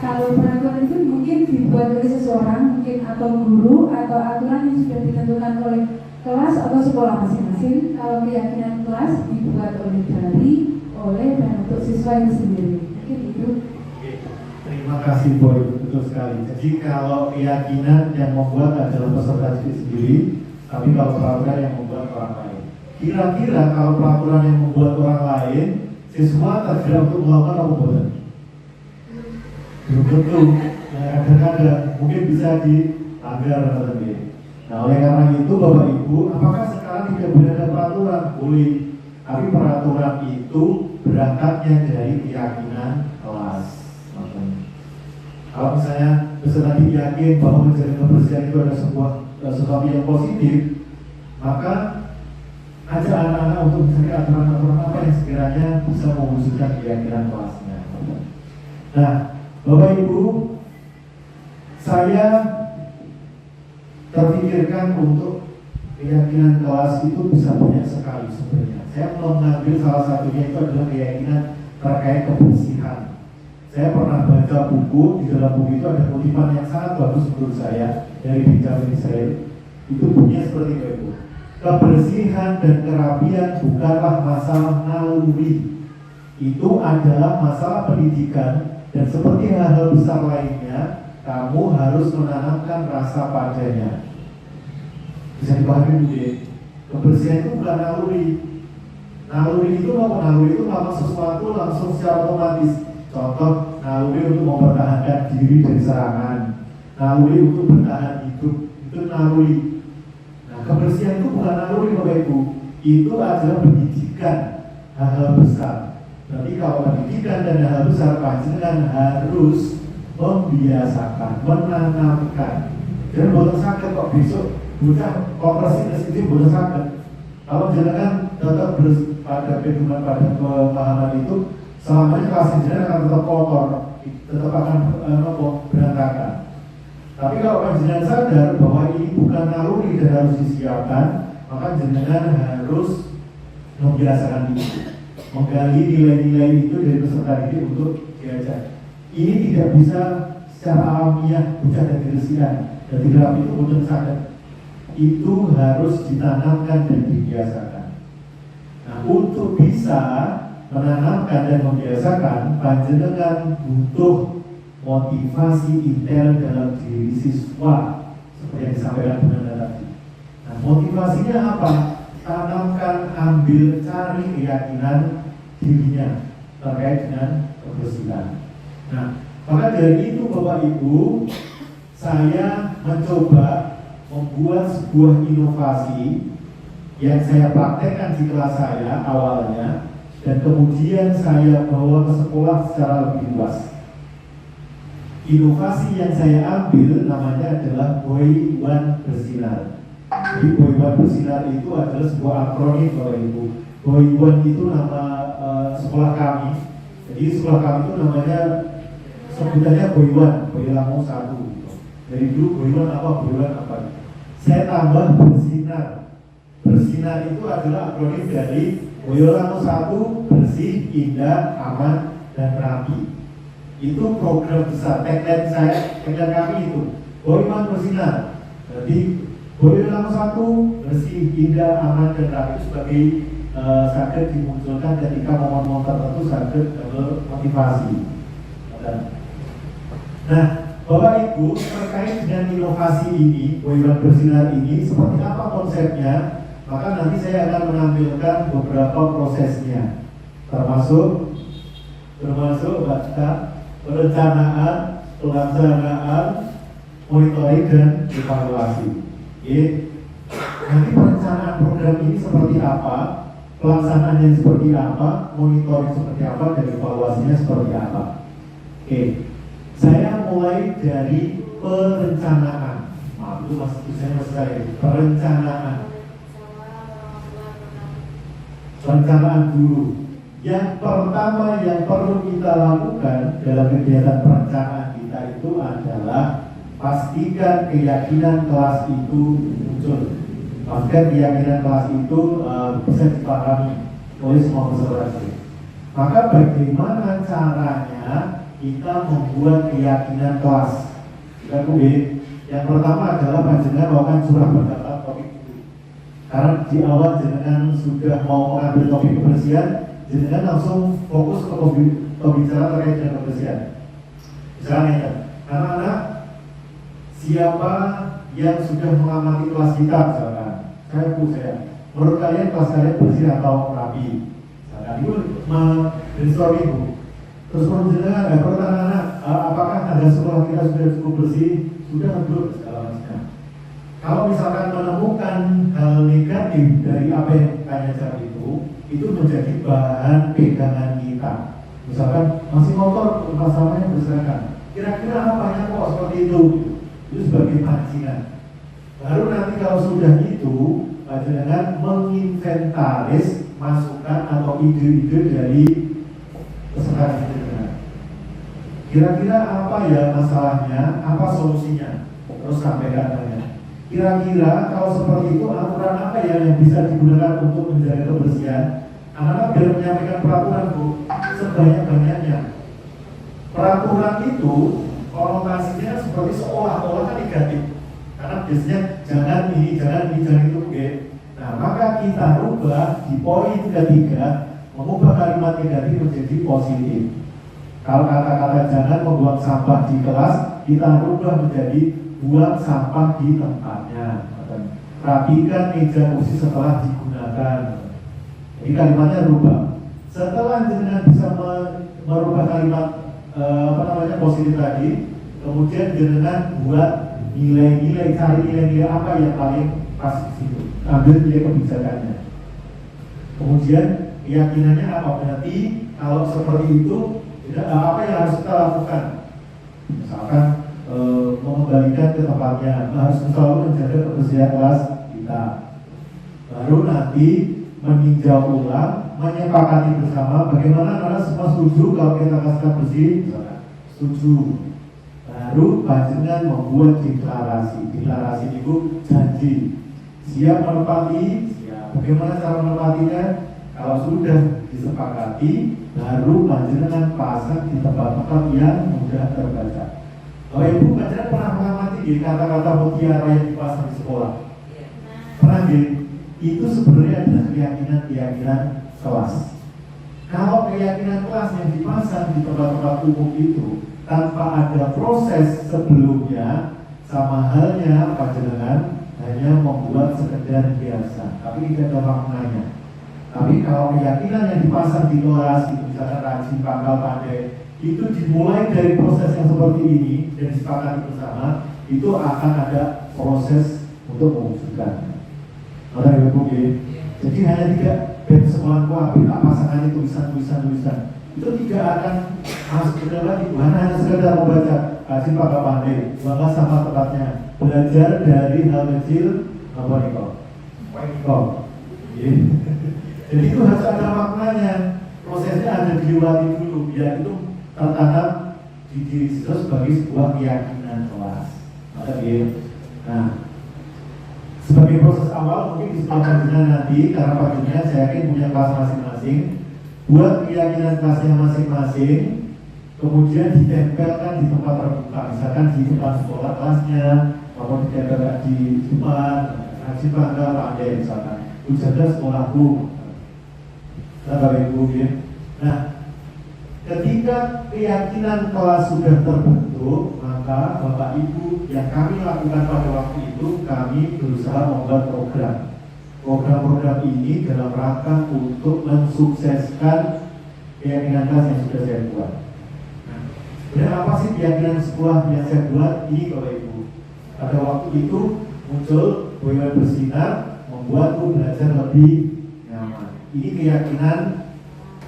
Kalau peraturan itu mungkin dibuat oleh seseorang, mungkin atau guru, atau aturan yang sudah ditentukan oleh kelas atau sekolah masing-masing. Kalau keyakinan kelas dibuat oleh dan untuk siswa itu sendiri. Mungkin itu. Terima kasih Boy, betul sekali. Jadi kalau keyakinan yang membuat adalah peserta didik sendiri, tapi kalau peraturan yang membuat orang lain. Kira-kira kalau peraturan yang membuat orang lain, siswa tergerak untuk melakukan apa bukan? Belum tentu. Nah, kadang-kadang mungkin bisa dilanggar nanti. Nah, oleh karena itu Bapak Ibu, apakah sekarang tidak boleh ada peraturan? Boleh. Tapi peraturan itu berangkatnya dari keyakinan kelas. Kalau misalnya peserta didik yakin bahwa menjaga kebersihan itu ada sesuatu yang positif, maka ajak anak-anak untuk mencari aturan-aturan apa yang sekiranya bisa mewujudkan keyakinan kelasnya. Nah, Bapak Ibu, saya terpikirkan untuk keyakinan kelas itu bisa banyak sekali sebenarnya. Saya mengambil salah satunya itu adalah keyakinan terkait kebersihan. Saya pernah baca buku, di dalam buku itu ada kutipan yang sangat bagus menurut saya dari Benjamin Disraeli. Itu bunyinya seperti itu. Kebersihan dan kerapian bukanlah masalah naluri. Itu adalah masalah pendidikan dan seperti hal-hal besar lainnya, kamu harus menanamkan rasa padanya. Bisa dipahami Bu? Kebersihan itu bukan naluri. Naluri itu melakukan sesuatu langsung secara otomatis. Contoh, naluri untuk mempertahankan diri dari serangan, naluri untuk bertahan hidup, itu naluri. Nah, kebersihan itu bukan naluri Bapak Ibu, itu adalah pendidikan hal-hal besar. Jadi kalau pendidikan dan hal-hal besar, panjenengan harus membiasakan, menanamkan. Dan boleh sakit kok besok, bukan operasi itu boleh sakit. Kalau jenengan tetap pada pedoman pada pemahaman itu, selamanya kelas jenengan akan tetap kotor, tetap akan berantakan. Tapi kalau jenengan sadar bahwa ini bukan naluri dan harus disiapkan, maka jenengan harus membiasakan itu, menggali nilai-nilai itu dari peserta didik untuk diajar. Ini tidak bisa secara alamiah bukan dan kebersihan dan tidak itu bukan sadar. Itu harus ditanamkan dan dibiasakan. Nah, untuk bisa menanamkan dan membiasakan, panjenengan butuh motivasi intel dalam diri siswa seperti yang disampaikan Bu Nanda tadi. Nah, motivasinya apa? Tanamkan, ambil, cari keyakinan dirinya terkait dengan kebersihan. Nah, maka dari itu Bapak Ibu, saya mencoba membuat sebuah inovasi yang saya praktekkan di kelas saya awalnya, dan kemudian saya bawa ke sekolah secara lebih luas. Inovasi yang saya ambil namanya adalah Boy One Bersinar. Jadi Boy One Bersinar itu adalah sebuah akronim Bapak Ibu. Boy One itu nama sekolah kami. Jadi sekolah kami itu namanya sebutannya Boy One, Boy Lampung 1. Dari dulu Boy One apa, Boy One apa. Saya tambah Bersinar. Bersinar itu adalah akronim dari Boyolamo 1, bersih, indah, aman, dan rapi. Itu program besar, tagline kami itu Boyolamo Bersinar. Jadi Boyolamo 1, bersih, indah, aman, dan rapi itu sebagai sakit dimunculkan ketika momen-momen tertentu sakit motivasi. Nah, Bapak Ibu, terkait dengan inovasi ini, Boyolamo Bersinar ini, seperti apa konsepnya? Maka nanti saya akan menampilkan beberapa prosesnya, termasuk perencanaan, pelaksanaan, monitoring dan evaluasi. Nanti perencanaan program ini seperti apa, pelaksanaannya seperti apa, monitoring seperti apa, dan evaluasinya seperti apa. Saya mulai dari perencanaan. Maaf, itu saya masih sekali. Perencanaan. Perencanaan dulu. Yang pertama yang perlu kita lakukan dalam kegiatan perencanaan kita itu adalah pastikan keyakinan kelas itu muncul. Pastikan keyakinan kelas itu bisa dipahami oleh semua peserta. Maka bagaimana caranya kita membuat keyakinan kelas? Yang pertama adalah panjenengan melakukan surah berdasar topik itu. Karena di awal jenengan sudah mau mengambil topik kebersihan, jenengan langsung fokus ke pembicaraan terkait dengan kebersihan. Misalnya, anak-anak, siapa yang sudah mengamati kelas kita misalkan? Saya. Menurut kalian kelas kalian bersih atau rapi? Misalkan itu brainstorm itu. Terus menurut jenengan, menurut anak-anak, apakah ada sekolah kita sudah cukup bersih? Sudah belum segala macam. Kalau misalkan menemukan hal negatif dari apa yang kalian cari itu menjadi bahan pegangan kita. Misalkan masih kotor, masalahnya berserakan. Kira-kira apa yang kok seperti itu sebagai pancingan. Baru nanti kalau sudah itu, dengan menginventaris masukan atau ide-ide dari peserta itu. Kira-kira apa ya masalahnya, apa solusinya, terus sampaikan tanya. Kira-kira kalau seperti itu aturan apa ya yang bisa digunakan untuk menjaga kebersihan? Anak-anak biar menyampaikan peraturan Bu sebanyak-banyaknya. Peraturan itu konotasinya seperti seolah-olah kan negatif. Karena biasanya jangan ini, jangan itu. Nah maka kita rubah di poin ketiga, mengubah kalimat negatif menjadi positif. Kalau kata-kata jangan membuang sampah di kelas, kita rubah menjadi buang sampah di tempatnya. Rapikan meja kursi setelah digunakan. Jadi kalimatnya rubah. Setelah jenengan bisa merubah kalimat positif tadi, kemudian jenengan buat nilai-nilai, cari nilai-nilai apa yang paling pas di situ. Ambil nilai kebijakannya. Kemudian keyakinannya apa? Berarti kalau seperti itu, apa yang harus kita lakukan? Misalkan mengembalikan ke tempatnya, harus selalu menjaga kebersihan kelas kita. Baru nanti meninjau ulang, menyepakati bersama bagaimana karena semua setuju kalau kita kelas bersih, setuju. Baru panjenengan membuat deklarasi. Deklarasi itu janji. Siap menepati, siap. Bagaimana cara menepatinya? Kalau sudah disepakati, baru panjenengan pasang di tempat-tempat yang mudah terbaca. Kalau Ibu panjenengan pernah mengamati kata-kata mutiara yang dipasang di sekolah? Pernah itu sebenarnya adalah keyakinan kelas. Kalau keyakinan kelas yang dipasang di tempat-tempat umum itu tanpa ada proses sebelumnya, sama halnya panjenengan hanya membuat sekedar biasa, tapi tidak ada maknanya. Tapi kalau keyakinan yang dipasang di kelas itu misalkan rajin, pangkal, pandai, itu dimulai dari proses yang seperti ini dan disepakati bersama, itu akan ada proses untuk mewujudkan. Ada yang berbeda. Jadi hanya tidak dari sekolah kuapi, tak pasangannya tulisan. Itu tidak akan masuk ke dalam itu. Hanya sekedar membaca, rajin, pangkal, pandai, bangga sama tempatnya, belajar dari hal kecil, apa nih kok? Jadi itu harus ada maknanya. Prosesnya ada dilewati dulu, biar itu tertanam di diri siswa sebagai sebuah keyakinan kelas. Nah, sebagai proses awal mungkin di sekolah panjenengan nanti, karena panjenengan saya yakin punya kelas masing-masing, buat keyakinan kelasnya masing-masing, kemudian ditempelkan di tempat terbuka, misalkan di depan sekolah kelasnya, maupun ditempelkan di depan, rajin, bangga, pandai misalkan, jaga sekolahku. Nah, ketika keyakinan kelas sudah terbentuk, maka Bapak Ibu yang kami lakukan pada waktu itu, kami berusaha membuat program-program ini dalam rangka untuk mensukseskan keyakinan kelas yang sudah saya buat. Nah, sebenarnya apa sih keyakinan sekolah yang saya buat ini Bapak Ibu? Pada waktu itu muncul Boyolali Bersinar, membuatku belajar lebih nyaman. Ini keyakinan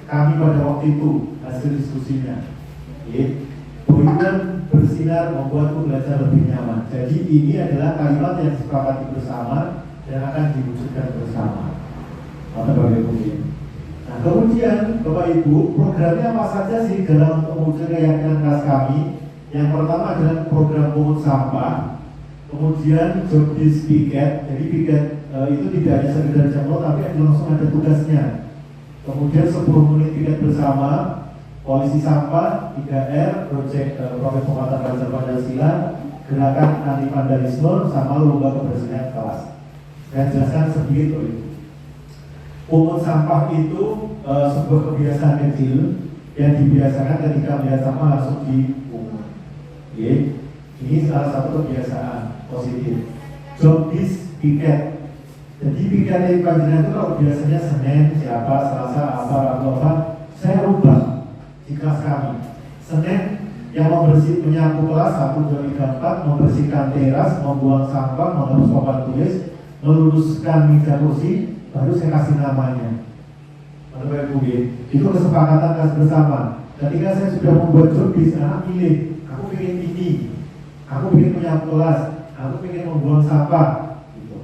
kami pada waktu itu, hasil diskusinya. Boyolali bersinar membuatku belajar lebih nyaman. Jadi ini adalah kalimat yang disepakati bersama dan akan diwujudkan bersama. Bapak Ibu. Nah, kemudian Bapak Ibu, programnya apa saja sih dalam mewujudkan keyakinan kelas kami? Yang pertama adalah program pungut sampah, kemudian job desk piket. Jadi piket itu tidak hanya sekedar jam tapi langsung ada tugasnya. Kemudian 10 menit piket bersama, polisi sampah, 3R, proyek penguatan belajar Pancasila, gerakan anti vandalisme, sama lomba kebersihan kelas. Saya jelaskan sedikit itu. Pungut sampah itu sebuah kebiasaan kecil yang dibiasakan ketika melihat sampah langsung dipungut. Ini salah satu kebiasaan positif. Job desk piket. Jadi piket yang panjenengan itu kalau biasanya Senin siapa, Selasa apa, Rabu apa, saya rubah di kelas kami. Senin yang menyapu kelas 1, 2, 3, 4, membersihkan teras, membuang sampah, menghapus papan tulis, meluruskan meja kursi, baru saya kasih namanya. Bapak Ibu, itu kesepakatan kelas bersama. Ketika saya sudah membuat job desk, anak pilih, aku ingin ini, aku ingin menyapu kelas, aku ingin membuang sampah. Gitu.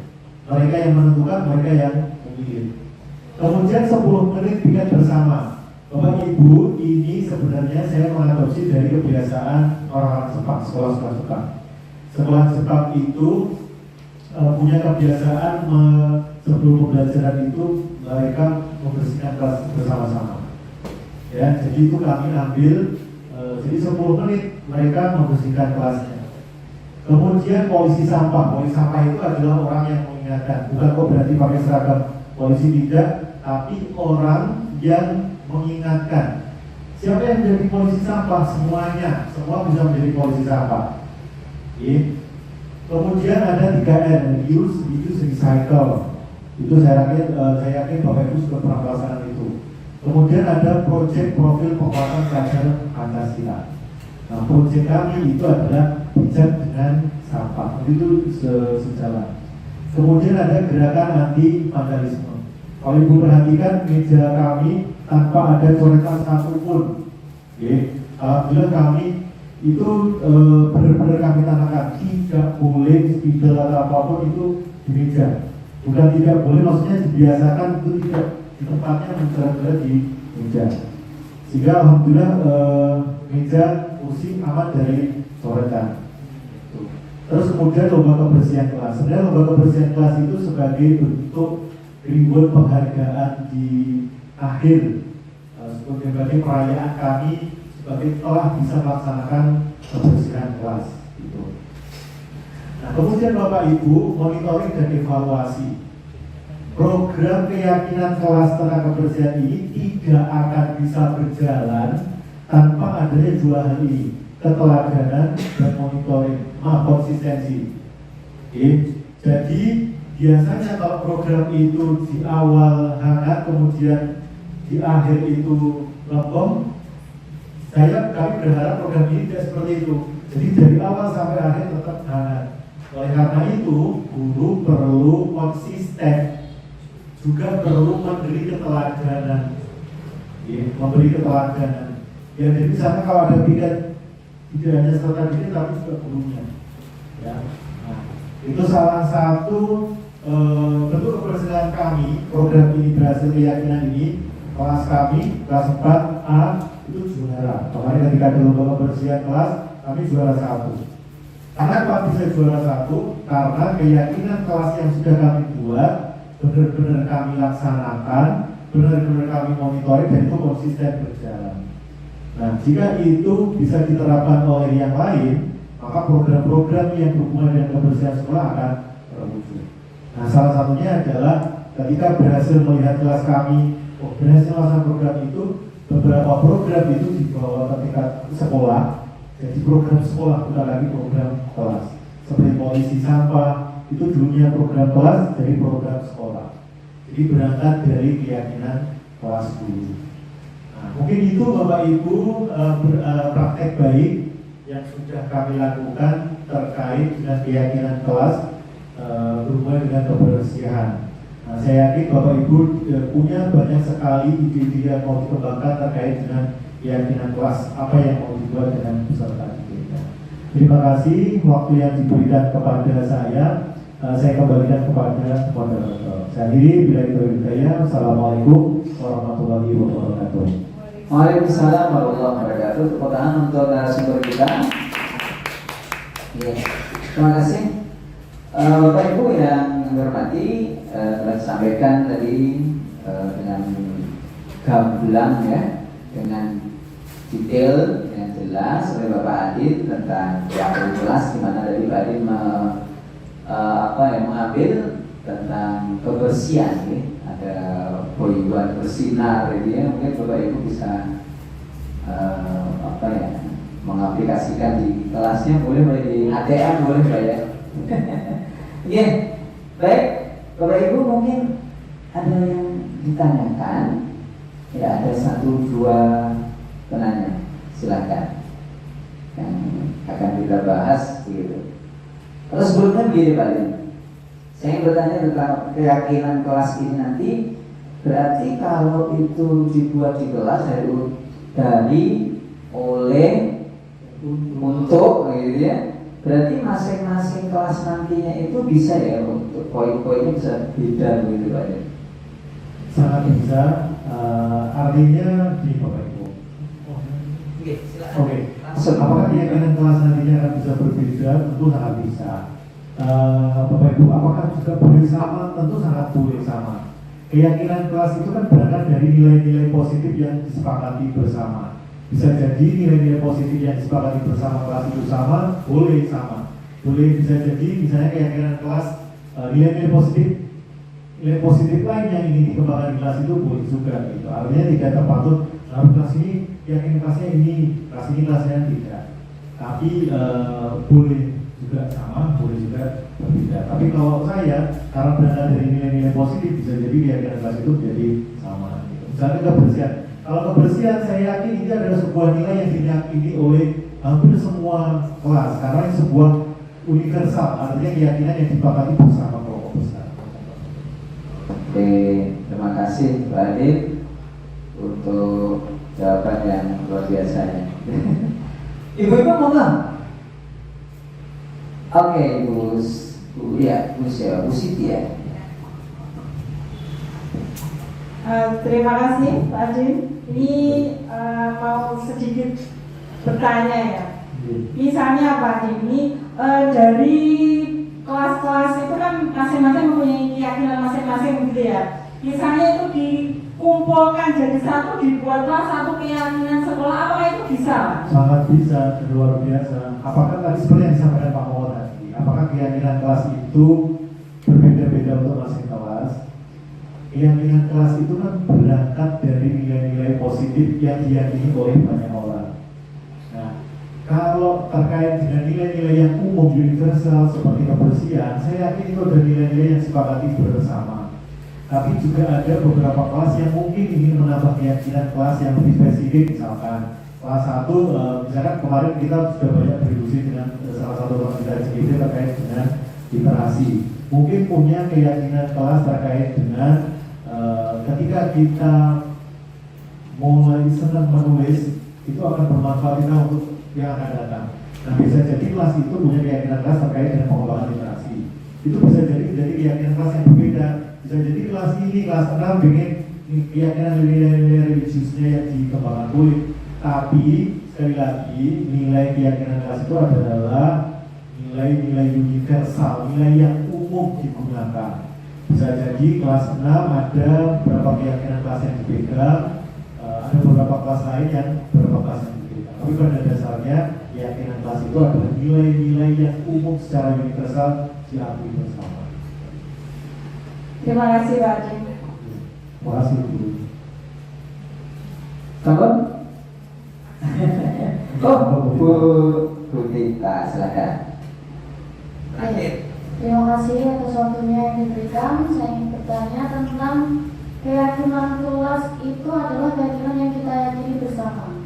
Mereka yang menentukan, mereka yang memilih. Kemudian 10 menit piket bersama. Bapak Ibu, ini sebenarnya saya mengadopsi dari kebiasaan orang-orang Jepang, sekolah-sekolah Jepang. Sekolah Jepang itu punya kebiasaan sebelum pembelajaran itu mereka membersihkan kelas bersama-sama. Ya, jadi itu kami ambil, jadi 10 menit mereka membersihkan kelasnya. Kemudian polisi sampah itu adalah orang yang mengingatkan, bukan kok berarti pakai seragam polisi tidak, tapi orang yang mengingatkan. Siapa yang menjadi polisi sampah? Semuanya, semua bisa menjadi polisi sampah. Kemudian ada 3R, reuse, recycle. Itu saya yakin Bapak Ibu sudah pernah melaksanakan itu. Kemudian ada proyek profil penguatan belajar Pancasila. Nah, proyek kami itu adalah bijak dengan sampah. Itu sejalan. Kemudian ada gerakan anti vandalisme. Kalau Ibu perhatikan meja kami tanpa ada coretan satupun. Alhamdulillah kami itu benar-benar kami tanamkan tidak boleh spidol atau apapun itu di meja. Bukan tidak boleh, maksudnya dibiasakan itu tidak di tempatnya mencoret-coret di meja. Sehingga alhamdulillah meja kursi aman dari coretan. Terus kemudian lomba kebersihan kelas. Sebenarnya lomba kebersihan kelas itu sebagai bentuk reward penghargaan di akhir sebagai perayaan kami sebagai telah bisa melaksanakan kebersihan kelas itu. Nah, kemudian Bapak Ibu, monitoring dan evaluasi. Program keyakinan kelas tentang kebersihan ini tidak akan bisa berjalan tanpa adanya dua hal ini, keteladanan dan monitoring, konsistensi. Jadi biasanya kalau program itu di awal hangat, kemudian di akhir itu lempeng, kami berharap program ini tidak seperti itu. Jadi dari awal sampai akhir tetap hangat. Oleh karena itu, guru perlu konsisten, juga perlu memberi keteladanan. Memberi keteladanan. Ya, jadi misalnya kalau ada piket, tidak hanya serta diri tapi juga gurunya. Ya. Nah, itu salah satu bentuk keberhasilan kami. Program ini berhasil, keyakinan ini. Kelas kami, kelas 4A itu juara. Kemarin ketika ada lomba kebersihan kelas, kami juara 1. Kenapa bisa juara 1? Karena keyakinan kelas yang sudah kami buat benar-benar kami laksanakan, benar-benar kami monitoring dan itu konsisten berjalan. Nah, jika itu bisa diterapkan oleh yang lain, maka program-program yang berhubungan dengan kebersihan sekolah akan terwujud. Nah, salah satunya adalah ketika berhasil melihat kelas kami berhasil melaksanakan program itu, beberapa program itu dibawa ke tingkat sekolah. Jadi program sekolah bukan lagi program kelas. Seperti polisi sampah itu dulunya program kelas, jadi program sekolah. Jadi berangkat dari keyakinan kelas dulu. Nah, mungkin itu Bapak Ibu praktek baik yang sudah kami lakukan terkait dengan keyakinan kelas berhubungan dengan kebersihan. Nah, saya yakin Bapak Ibu punya banyak sekali ide-ide yang mau dikembangkan terkait dengan keyakinan kelas, apa yang mau dibuat dengan peserta didiknya. Terima kasih waktu yang diberikan kepada saya kembalikan kepada moderator. Saya akhiri, bila itu hidayah. Assalamualaikum warahmatullahi wabarakatuh. Waalaikumsalam warahmatullahi wabarakatuh. Tepuk tangan untuk narasumber kita. Ya, terima kasih. Bapak Ibu yang menghormati, telah disampaikan tadi dengan gamblang ya, dengan detail yang jelas oleh Bapak Adit tentang yang kelas, di mana tadi Pak Adit mengambil tentang kebersihan ya. Ada boyuan bersinar gitu ya, mungkin Bapak Ibu bisa mengaplikasikan di kelasnya, boleh di ATM boleh Pak ya. Iya, baik Bapak Ibu, mungkin ada yang ditanyakan ya, ada 1-2 penanya, silakan yang akan kita bahas begitu. Terus sebelumnya begini Pak Lin, saya ingin bertanya tentang keyakinan kelas ini nanti. Berarti kalau itu dibuat di kelas dari oleh untuk gitu ya, berarti masing-masing kelas nantinya itu bisa ya, untuk poin-poinnya bisa beda begitu Pak Lin? Sangat bisa, artinya di Bapak Ibu. Oke. Apakah keyakinan kelas nantinya akan bisa berbeda? Tentu sangat bisa. Bapak Ibu, apakah juga boleh sama? Tentu sangat boleh sama. Keyakinan kelas itu kan berangkat dari nilai-nilai positif yang disepakati bersama. Bisa jadi nilai-nilai positif yang disepakati bersama kelas itu sama, boleh sama. Boleh bisa jadi misalnya keyakinan kelas nilai-nilai positif lain yang ingin dikembangkan di kelas itu boleh juga gitu. Artinya tidak terpaut harus kelas ini keyakinan kelasnya ini, kelasnya tidak. Tapi boleh juga sama, boleh juga berbeda. Tapi kalau saya, karena berasal dari nilai-nilai positif, bisa jadi keyakinan kelas itu menjadi sama gitu. Misalnya kebersihan. Kalau kebersihan, saya yakin ini adalah sebuah nilai yang diyakini oleh hampir semua kelas, karena ini sebuah universal, artinya keyakinan yang disepakati bersama kelompok besar. Oke, terima kasih Pak Adit untuk jawaban yang luar biasanya. Ibu-ibu mau nggak? Oke, Bu Siti ya. Terima kasih Pak Adit. Ini mau sedikit bertanya ya. Misalnya Pak Adit, ini dari kelas-kelas itu kan masing-masing mempunyai keyakinan masing-masing gitu ya. Misalnya itu dikumpulkan jadi satu, dibuatlah satu keyakinan sekolah, apakah itu bisa? Sangat bisa, luar biasa. Apakah tadi seperti yang disampaikan Pak Mawar tadi, apakah keyakinan kelas itu berbeda-beda untuk masing kelas? Keyakinan kelas itu kan berangkat dari nilai-nilai positif yang diyakini oleh banyak orang. Nah, kalau terkait dengan nilai-nilai yang umum universal seperti kebersihan, saya yakin itu ada nilai-nilai yang disepakati bersama. Tapi juga ada beberapa kelas yang mungkin ingin menambah keyakinan kelas yang lebih spesifik, misalkan kelas 1, misalkan kemarin kita sudah banyak berdiskusi dengan salah satu kelas kita JGD terkait dengan literasi. Mungkin punya keyakinan kelas terkait dengan ketika kita mulai senang menulis, itu akan bermanfaat kita untuk yang akan datang. Nah, bisa jadi kelas itu punya keyakinan kelas terkait dengan pengembangan literasi. Itu bisa jadi keyakinan kelas yang berbeda. Bisa jadi kelas ini, kelas 6 ingin keyakinan nilai-nilai religiusnya yang dikembangkan boleh. Tapi sekali lagi, nilai keyakinan kelas itu adalah nilai-nilai universal, nilai yang umum digunakan. Bisa jadi kelas 6 ada beberapa keyakinan kelas yang dipegang, ada beberapa kelas lain yang beberapa kelas yang dipegang. Tapi pada dasarnya keyakinan kelas itu adalah nilai-nilai yang umum secara universal diakui bersama. Terima kasih Pak Adit. Terima kasih Bu. Kapan? Bu Tita, silakan. Baik. Terima kasih atas waktunya yang diberikan. Saya ingin bertanya tentang keyakinan kelas itu adalah keyakinan yang kita yakini bersama.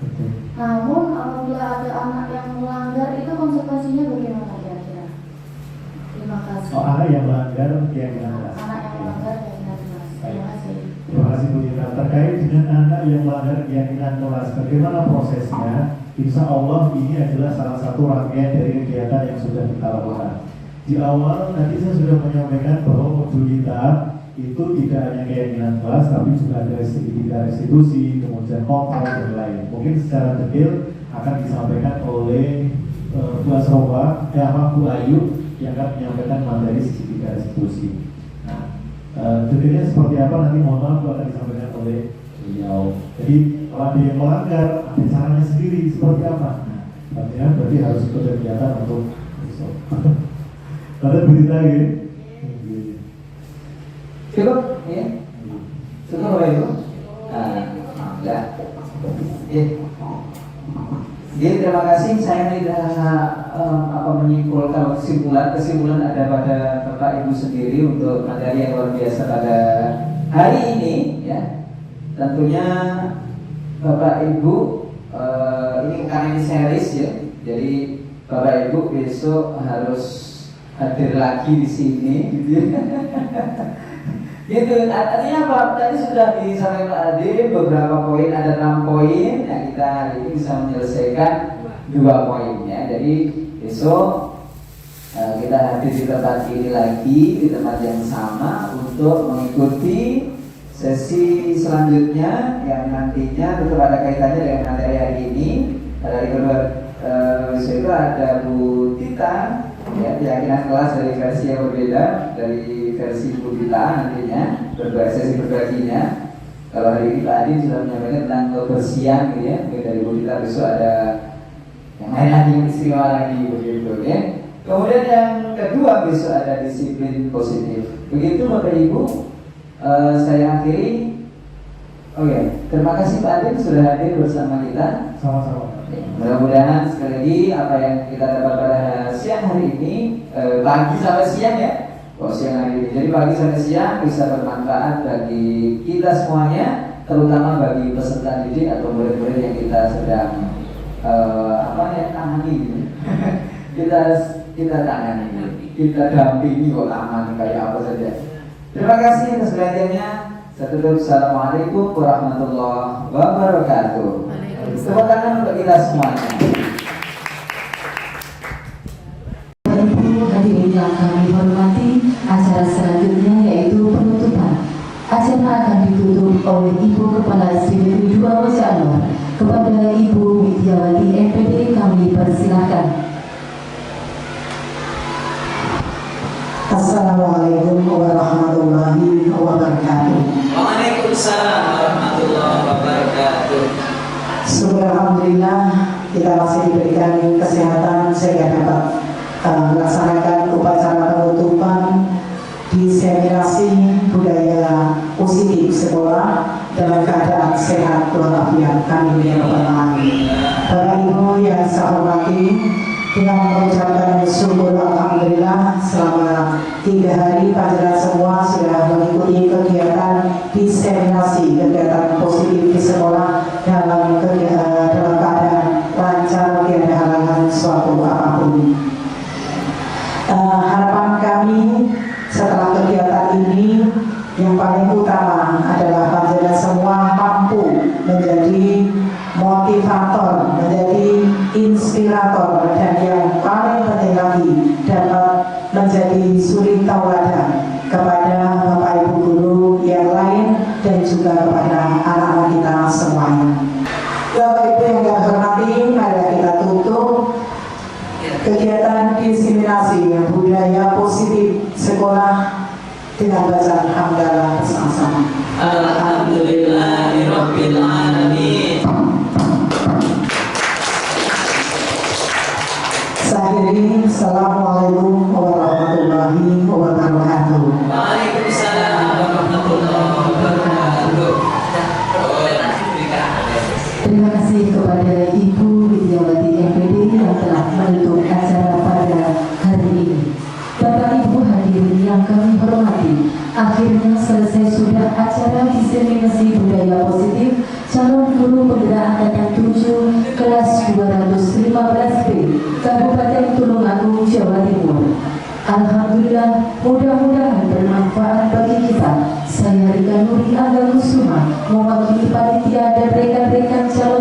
Namun apabila ada anak yang melanggar, itu konsekuensinya bagaimana kira-kira? Terima kasih. Oh, anak yang melanggar keyakinan kelas. Anak yang melanggar keyakinan kelas. Terima kasih. Terima kasih Bu Tita. Terkait dengan anak yang melanggar keyakinan kelas, bagaimana prosesnya? insya Allah ini adalah salah satu rangkaian dari kegiatan yang sudah kita lakukan. Di awal tadi saya sudah menyampaikan bahwa modul kita itu tidak hanya keyakinan kelas, tapi juga ada restitusi, kemudian kontrol dan lain. Mungkin secara detail akan disampaikan oleh Bu Asrofa, Bu Ayu yang akan menyampaikan materi segitiga restitusi. Nah, detailnya seperti apa nanti mohon maaf akan disampaikan oleh beliau. Jadi kalau ada yang melanggar, ada caranya sendiri seperti apa? Nah, artinya berarti harus ikut kegiatan untuk besok. Ada berita gitu. Cukup, ya. Cukup Bapak Ibu. Ya. Jadi terima kasih. Saya tidak menyimpulkan kesimpulan ada pada Bapak Ibu sendiri untuk materi yang luar biasa pada hari ini, ya. Tentunya Bapak Ibu ini karena ini series ya. Jadi Bapak Ibu besok harus hadir lagi di sini, gitu ya. Gitu, artinya apa? Tadi sudah disampaikan Pak Ade beberapa poin, ada 6 poin yang kita hari ini bisa menyelesaikan 2 poinnya. Jadi besok kita hadir di tempat ini lagi, di tempat yang sama untuk mengikuti sesi selanjutnya yang nantinya tetap ada kaitannya dengan materi hari ini. Pada hari kedua itu ada Bu Tita, ya, keyakinan kelas dari versi yang berbeda dari versi Bu Tita nantinya sesi berbaginya. Kalau hari ini Pak Adi sudah menyampaikan tentang kebersihan gitu ya. Dari Bu Tita besok ada yang lain lagi, yang istimewa lagi begitu ya. Kemudian yang kedua besok ada disiplin positif. Begitu Bapak Ibu, saya akhiri. Terima kasih Pak Adin sudah hadir bersama kita. Sama-sama. Mudah-mudahan sekali lagi apa yang kita dapat pada siang hari ini, pagi sampai siang ya. Siang hari ini. Jadi pagi sampai siang bisa bermanfaat bagi kita semuanya, terutama bagi peserta didik atau murid-murid yang kita sedang tangani gitu. kita tangani, kita dampingi kok aman kayak apa saja. Terima kasih atas perhatiannya. Saya tutup. Assalamualaikum warahmatullahi wabarakatuh. Tepuk tangan untuk kita semuanya. Ibu hadirin yang kami hormati, acara selanjutnya yaitu penutupan. Acara akan ditutup oleh Ibu Kepala SPDP 2 Mojanor. Kepada Ibu Widyawati MPD kami persilakan. Assalamualaikum warahmatullahi wabarakatuh. Waalaikumsalam warahmatullahi wabarakatuh. Alhamdulillah kita masih diberikan kesehatan sehingga dapat melaksanakan upacara penutupan diseminasi budaya positif sekolah dalam keadaan sehat walafiat. Kami berdoa. Bapak Ibu yang saya hormati, dengan mengucapkan syukur alhamdulillah selama 3 hari panjenengan semua sudah mengikuti kegiatan diseminasi kegiatan positif di sekolah dalam keadaan lancar, tiada halangan suatu apapun. Harapan kami setelah kegiatan ini yang paling utama adalah panjenengan semua mampu menjadi motivator, menjadi inspirator, dan yang paling penting lagi dapat menjadi suri tauladan kepada Bapak Ibu guru yang lain dan juga kepada anak-anak kita semuanya. Bapak Ibu yang kami hormati, mari kita tutup kegiatan diseminasi budaya positif sekolah dengan bacaan hamdalah bersama-sama. Alhamdulillahirabbil alamin. Akhiri, assalamualaikum warahmatullahi wabarakatuh. Waalaikumsalam warahmatullahi wabarakatuh. Terima kasih kepada Ibu Widyawati MPD yang telah menutup acara pada hari ini. Bapak Ibu hadirin yang kami hormati, akhirnya selesai sudah acara diseminasi budaya positif calon guru penggerak angkatan 7 kelas 215B Kabupaten Tulungagung, Jawa Timur. Alhamdulillah, mudah-mudahan bermanfaat bagi kita. Saya Rika Nuri Angga Kusuma mewakili panitia dan rekan-rekan calon